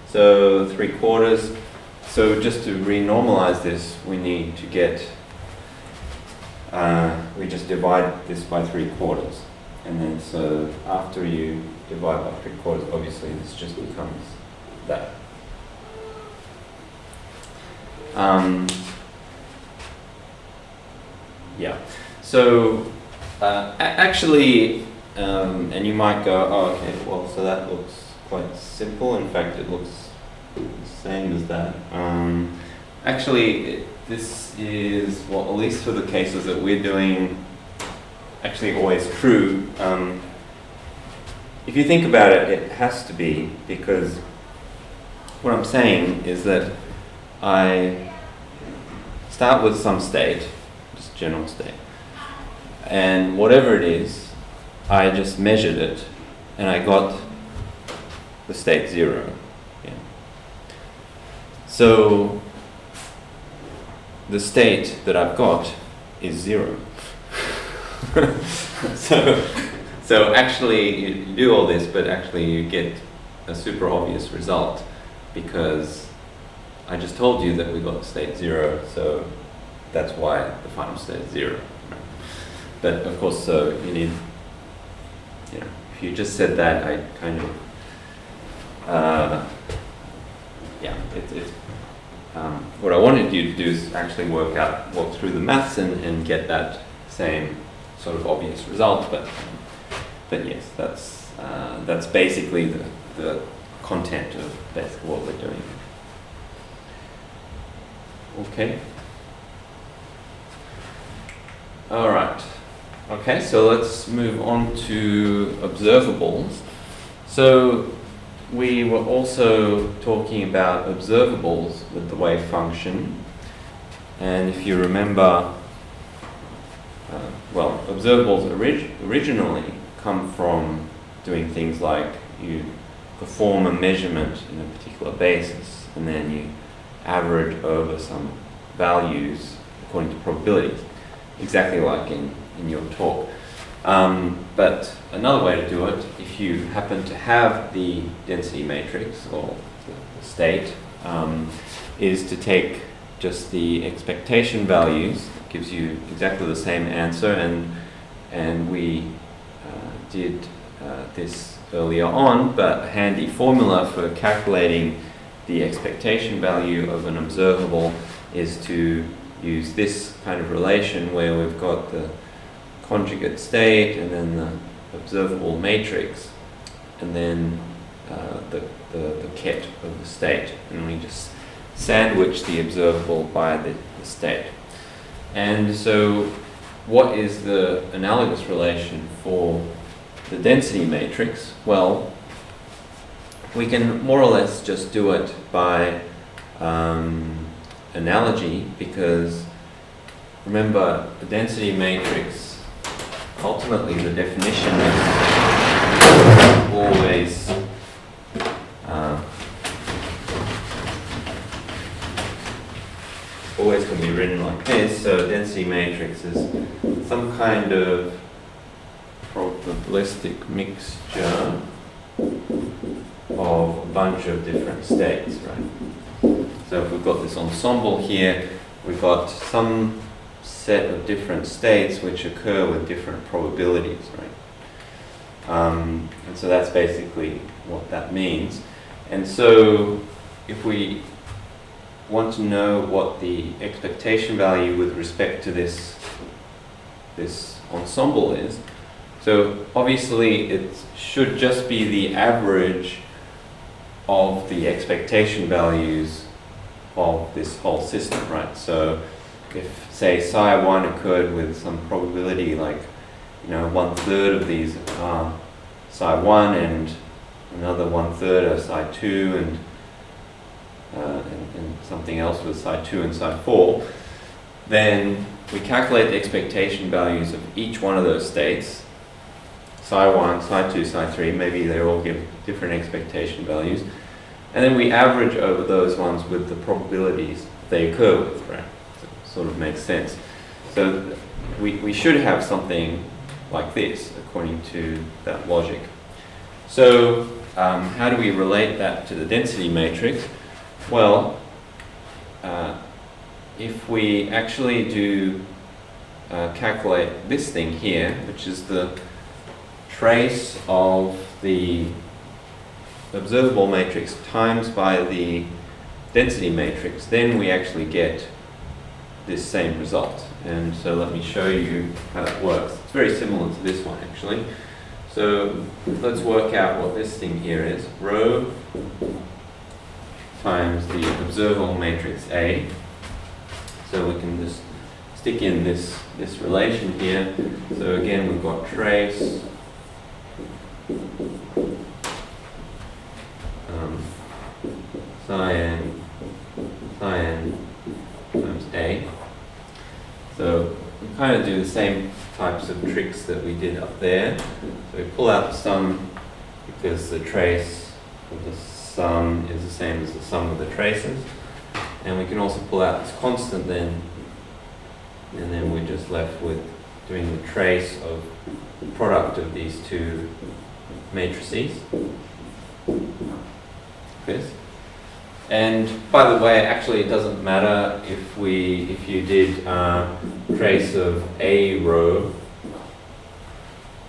So 3/4. So just to renormalize this, we need to get, we just divide this by 3/4. And then so after you divide by 3/4, obviously this just becomes that. Yeah. So actually, and you might go, oh, okay, well, so that looks quite simple. In fact, it looks the same as that. Actually, this is, well, at least for the cases that we're doing, actually always true. If you think about it, it has to be, because what I'm saying is that I start with some state, just general state, and whatever it is, I just measured it, and I got the state 0. Yeah. So the state that I've got is 0. So actually you do all this, but actually you get a super obvious result, because I just told you that we got state 0, so that's why the final state is 0. Right? But of course, so you need, if you just said that, I kind of, what I wanted you to do is actually walk through the maths and get that same sort of obvious result. But yes, that's basically the content of basically what we're doing. Okay. All right. Okay, so let's move on to observables. So we were also talking about observables with the wave function. And if you remember, well, observables originally come from doing things like you perform a measurement in a particular basis, and then you average over some values according to probabilities, exactly like in your talk. But another way to do it, if you happen to have the density matrix or the state, is to take just the expectation values. It gives you exactly the same answer, and we did this earlier on, but a handy formula for calculating the expectation value of an observable is to use this kind of relation where we've got the conjugate state and then the observable matrix and then the ket of the state, and we just sandwich the observable by the state. And so what is the analogous relation for the density matrix? Well, we can more or less just do it by analogy, because remember, the density matrix, ultimately the definition is always always can be written like this. So density matrix is some kind of probabilistic mixture of a bunch of different states, right? So if we've got this ensemble here, we've got some set of different states which occur with different probabilities, right? And so that's basically what that means. And so if we want to know what the expectation value with respect to this ensemble is, so obviously it should just be the average of the expectation values of this whole system, right? So if, say, psi1 occurred with some probability like, 1/3 of these are psi1 and another 1/3 are psi2 and something else with psi2 and psi4, then we calculate the expectation values of each one of those states, psi1, psi2, psi3, maybe they all give different expectation values, and then we average over those ones with the probabilities they occur with, right? So it sort of makes sense. So we should have something like this according to that logic. So how do we relate that to the density matrix? Well, if we actually do calculate this thing here, which is the trace of the observable matrix times by the density matrix, then we actually get this same result. And so let me show you how that works. It's very similar to this one, actually. So let's work out what this thing here is. Rho times the observable matrix A. So we can just stick in this relation here. So again, we've got trace cyan times A. So we kind of do the same types of tricks that we did up there. So we pull out the sum because the trace of the sum is the same as the sum of the traces. And we can also pull out this constant then, and then we're just left with doing the trace of the product of these two matrices. This. And by the way, actually it doesn't matter if you did trace of A row,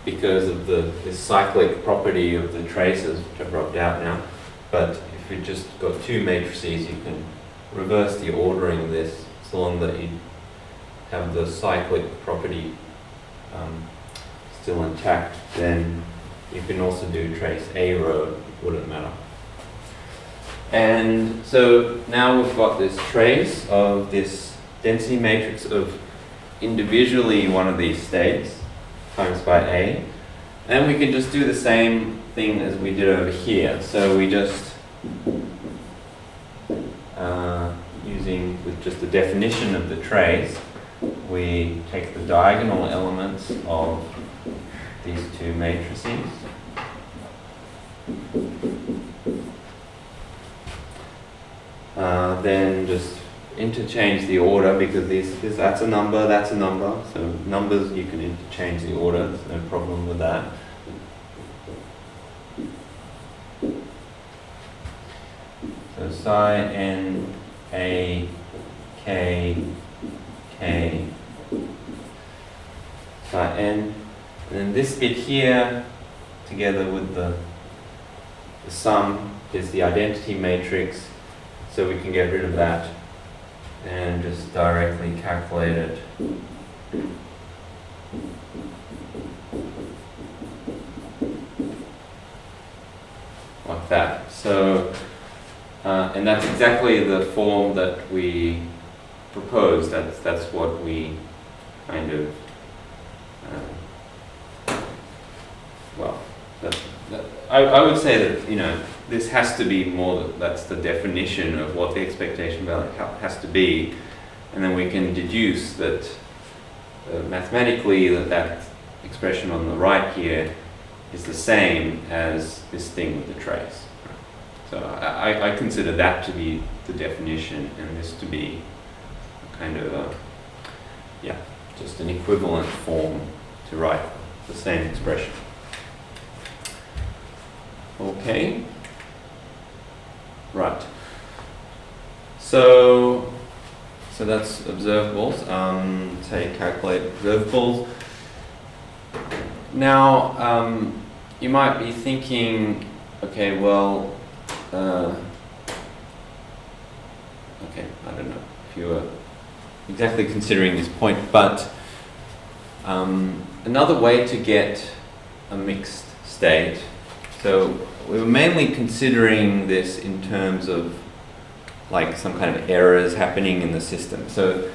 because of this cyclic property of the traces, which I've rubbed out now. But if you just got two matrices, you can reverse the ordering of this, so long that you have the cyclic property still intact. Then you can also do trace A row, it wouldn't matter. And so now we've got this trace of this density matrix of individually one of these states times by A, And we can just do the same thing as we did over here. So we just, using with just the definition of the trace, we take the diagonal elements of these two matrices. Then just interchange the order, because that's a number, that's a number. So numbers, you can interchange the order, there's no problem with that. So psi n a k k psi n, and then this bit here together with the sum is the identity matrix, so we can get rid of that and just directly calculate it. Like that. So, and that's exactly the form that we proposed. That's what we kind of, I would say that, you know, this has to be more, that's the definition of what the expectation value has to be, and then we can deduce that mathematically that expression on the right here is the same as this thing with the trace. So I consider that to be the definition, and this to be kind of just an equivalent form to write the same expression. Okay. Right. So that's observables. Say calculate observables. Now you might be thinking, okay, well, okay, I don't know if you were exactly considering this point, but another way to get a mixed state. So we were mainly considering this in terms of like some kind of errors happening in the system. So,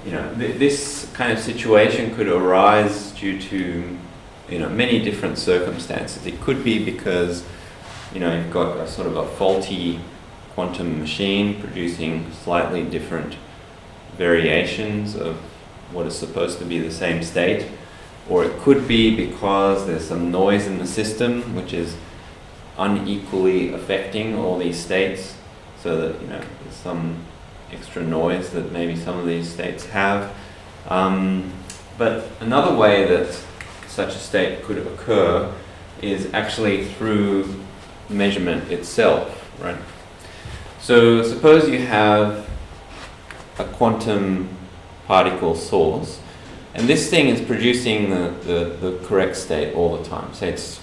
you know, this kind of situation could arise due to, you know, many different circumstances. It could be because, you know, you've got a sort of a faulty quantum machine producing slightly different variations of what is supposed to be the same state. Or it could be because there's some noise in the system which is unequally affecting all these states, so that, you know, there's some extra noise that maybe some of these states have. But another way that such a state could occur is actually through measurement itself, right? So suppose you have a quantum particle source, and this thing is producing the correct state all the time. Say it's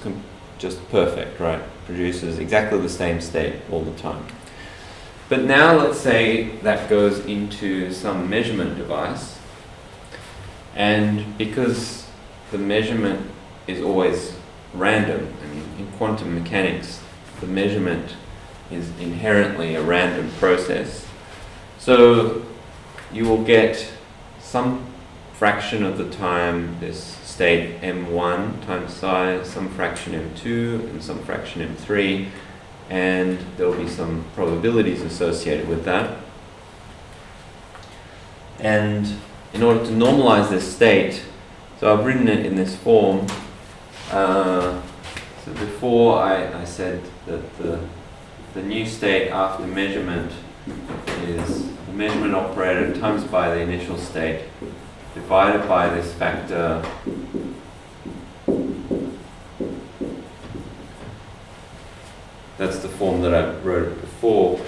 just perfect, right? Produces exactly the same state all the time. But now let's say that goes into some measurement device, and because the measurement is always random, I mean, in quantum mechanics the measurement is inherently a random process, so you will get some fraction of the time this state m1 times psi, some fraction m2 and some fraction m3, and there will be some probabilities associated with that. And in order to normalize this state, so I've written it in this form. So before I said that the new state after measurement is the measurement operator times by the initial state divided by this factor that's the form that I wrote before.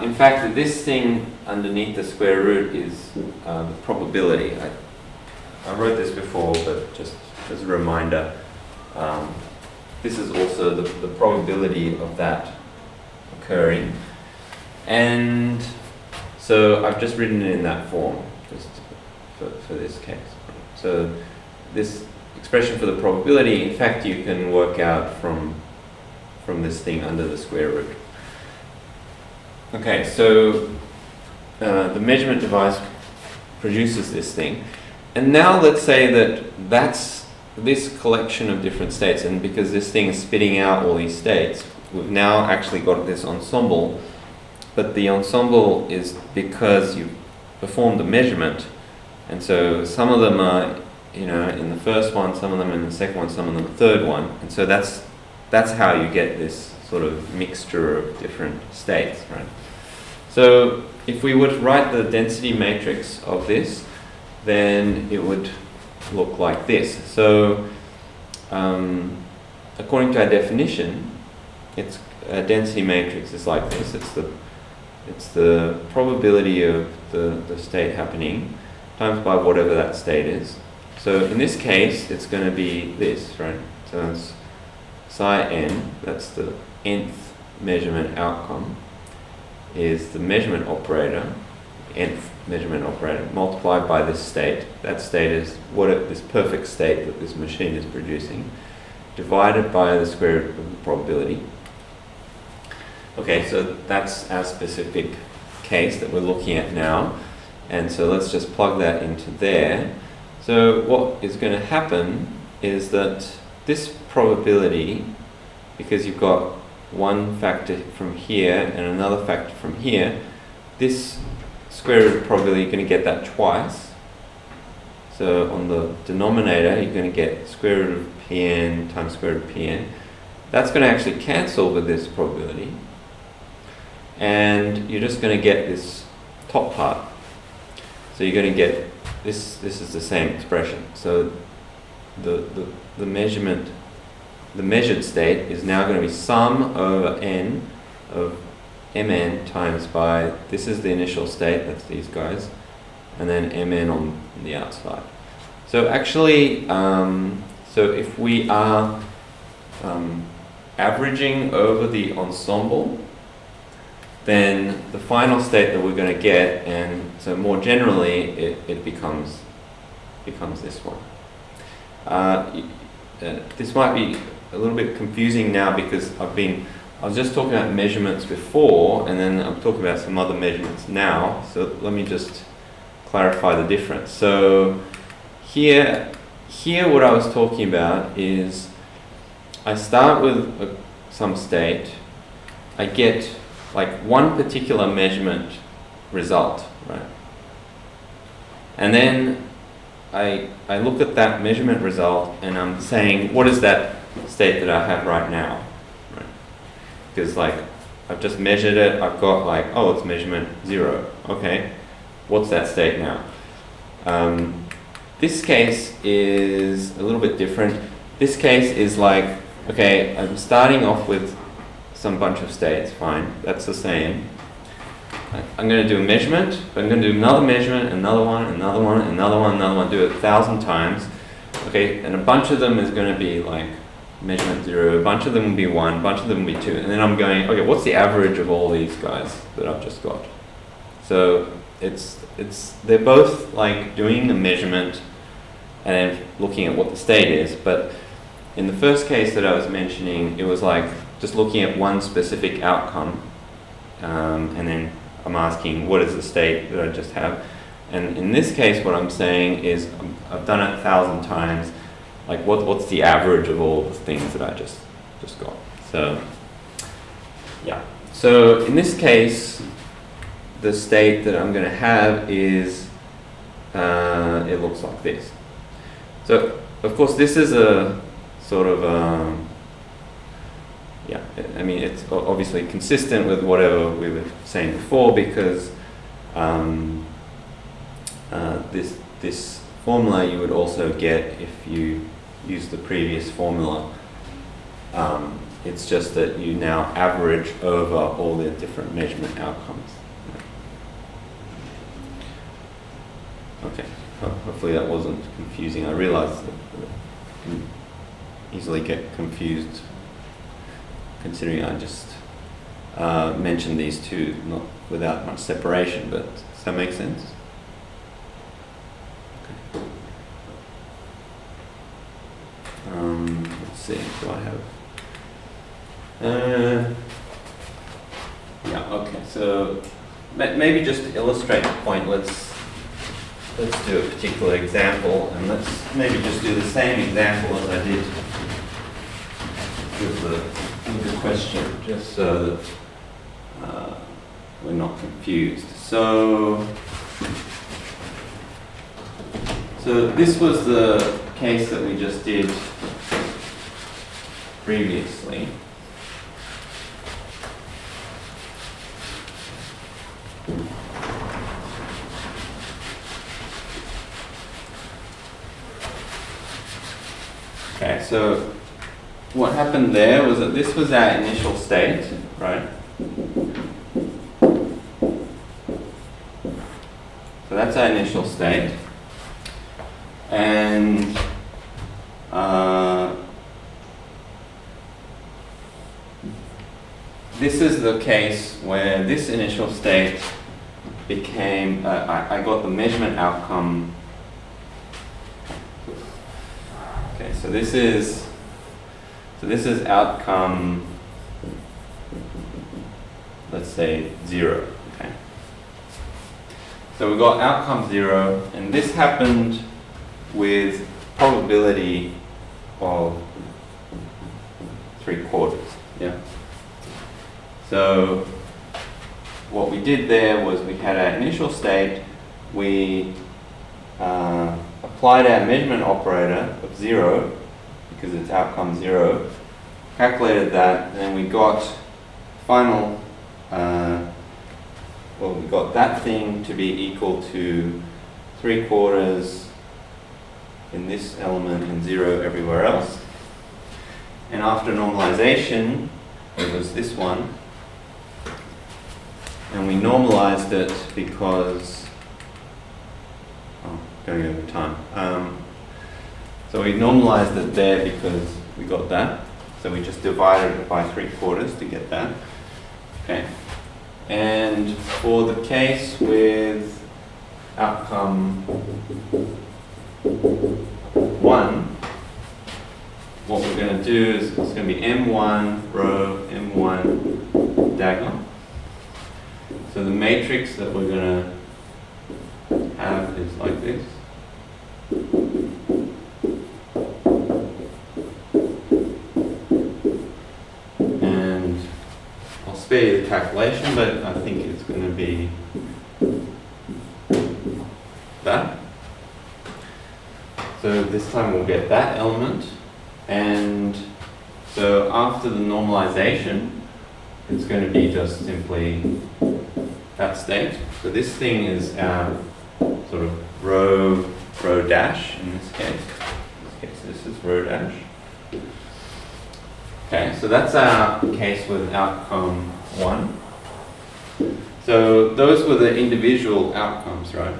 In fact, this thing underneath the square root is the probability. I wrote this before, but just as a reminder, this is also the probability of that occurring. And so I've just written it in that form, just for this case. So this expression for the probability, in fact, you can work out from this thing under the square root. Okay, so the measurement device produces this thing. And now let's say that that's this collection of different states, and because this thing is spitting out all these states, we've now actually got this ensemble, but the ensemble is because you performed the measurement, and so some of them are, you know, in the first one, some of them in the second one, some of them in the third one, and so that's how you get this sort of mixture of different states, right? So if we were to write the density matrix of this, then it would look like this. So according to our definition, it's a density matrix is like this. It's the probability of the state happening times by whatever that state is. So in this case, it's going to be this, right? So it's psi n, that's the nth measurement outcome, is the measurement operator, nth measurement operator, multiplied by this state. That state is this perfect state that this machine is producing, divided by the square root of the probability. Okay, so that's our specific case that we're looking at now. And so let's just plug that into there. So what is going to happen is that this probability, because you've got one factor from here and another factor from here, this square root of probability, you're going to get that twice. So on the denominator, you're going to get square root of Pn times square root of Pn. That's going to actually cancel with this probability. And you're just going to get this top part. So you're going to get this is the same expression. So the measured state is now going to be sum over n of mn times by, this is the initial state, that's these guys, and then mn on the outside. So actually, so if we are averaging over the ensemble, then the final state that we're going to get, and so more generally, it becomes this one. This might be a little bit confusing now because I was just talking about measurements before, and then I'm talking about some other measurements now. So let me just clarify the difference. So here what I was talking about is I start with some state, I get like one particular measurement result, right? And then I look at that measurement result and I'm saying, what is that state that I have right now? Right? Because like I've just measured it, I've got like, oh, it's measurement 0. Okay, what's that state now? This case is a little bit different. This case is like, okay, I'm starting off with some bunch of states, fine, that's the same. I'm going to do a measurement, but I'm going to do another measurement, another one, another one, another one, another one, do it 1,000 times. Okay, and a bunch of them is going to be like measurement 0, a bunch of them will be 1, a bunch of them will be 2, and then I'm going, okay, what's the average of all these guys that I've just got? So they're both like doing a measurement and then looking at what the state is, but in the first case that I was mentioning, it was like just looking at one specific outcome, and then I'm asking what is the state that I just have. And in this case, what I'm saying is I've done it 1,000 times. Like what's the average of all the things that I just got? So yeah. So in this case, the state that I'm going to have is it looks like this. So of course, this is a sort of yeah, I mean, it's obviously consistent with whatever we were saying before, because this formula you would also get if you use the previous formula. It's just that you now average over all the different measurement outcomes. Okay, hopefully that wasn't confusing. I realize that I can easily get confused, considering I just mentioned these two not without much separation, but does that make sense? Okay. Let's see, do I have... yeah, okay, so maybe just to illustrate the point, let's let's do a particular example, and let's maybe just do the same example as I did with the question, just so that we're not confused. So this was the case that we just did previously. Okay, so what happened there was that this was our initial state, right? So that's our initial state. And this is the case where this initial state became, I got the measurement outcome. Okay, so this is outcome, let's say 0. Okay. So we got outcome 0, and this happened with probability of 3/4. Yeah. So what we did there was we had our initial state, we applied our measurement operator of 0 because it's outcome 0, calculated that, and then we got final, we got that thing to be equal to 3/4 in this element and 0 everywhere else. And after normalization, it was this one, and we normalized it because, going over time. So we normalized it there because we got that. So we just divided it by 3/4 to get that. Okay. And for the case with outcome 1, what we're going to do is it's going to be M1 row, M1 diagonal. So the matrix that we're going to have is like this. And I'll spare you the calculation, but I think it's going to be that. So this time we'll get that element, and so after the normalization, it's going to be just simply that state. So this thing is our sort of row dash in this case. In this case, this is row dash. Okay, so that's our case with outcome 1. So those were the individual outcomes, right?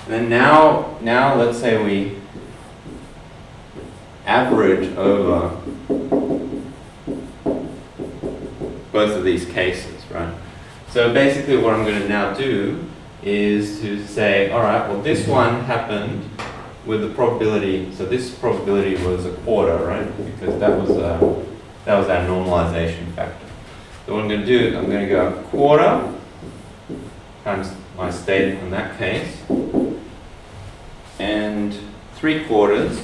And then now let's say we average over both of these cases, right? So basically what I'm going to now do is to say, all right, well this one happened with the probability, so this probability was 1/4, right? Because that was our normalization factor. So what I'm going to do, I'm going to go 1/4 times my state in that case, and 3/4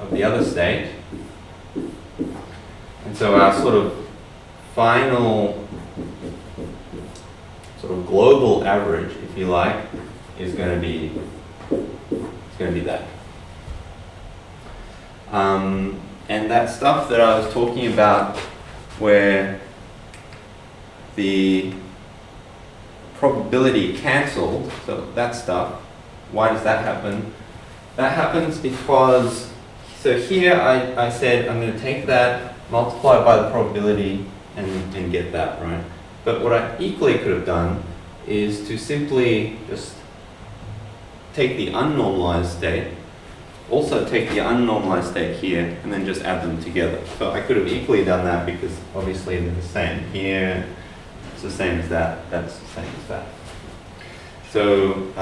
of the other state. And so our sort of final sort of global average, if you like, is going to be that. And that stuff that I was talking about where the probability cancelled, so that stuff, why does that happen? That happens because, so here I said I'm going to take that, multiply it by the probability, and get that, right? But what I equally could have done is to simply just take the unnormalized state, also take the unnormalized state here, and then just add them together. So I could have equally done that because obviously they're the same. Here, it's the same as that, that's the same as that. So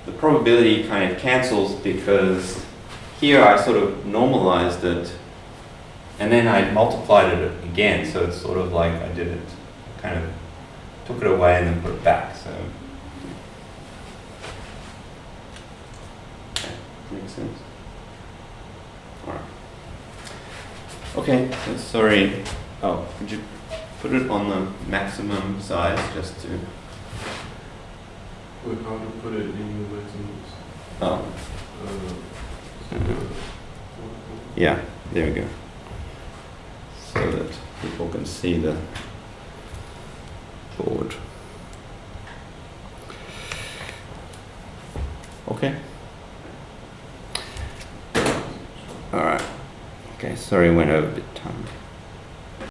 the probability kind of cancels because here I sort of normalized it and then I multiplied it again, so it's sort of like I did it kind of took it away and then put it back. So makes sense. All right. Okay. So sorry. Oh, could you put it on the maximum size just to? Wait, how to put it in the maximums? Oh. Uh, Yeah. There we go. So that people can see the board. Okay. All right. Okay, sorry, went over a bit time.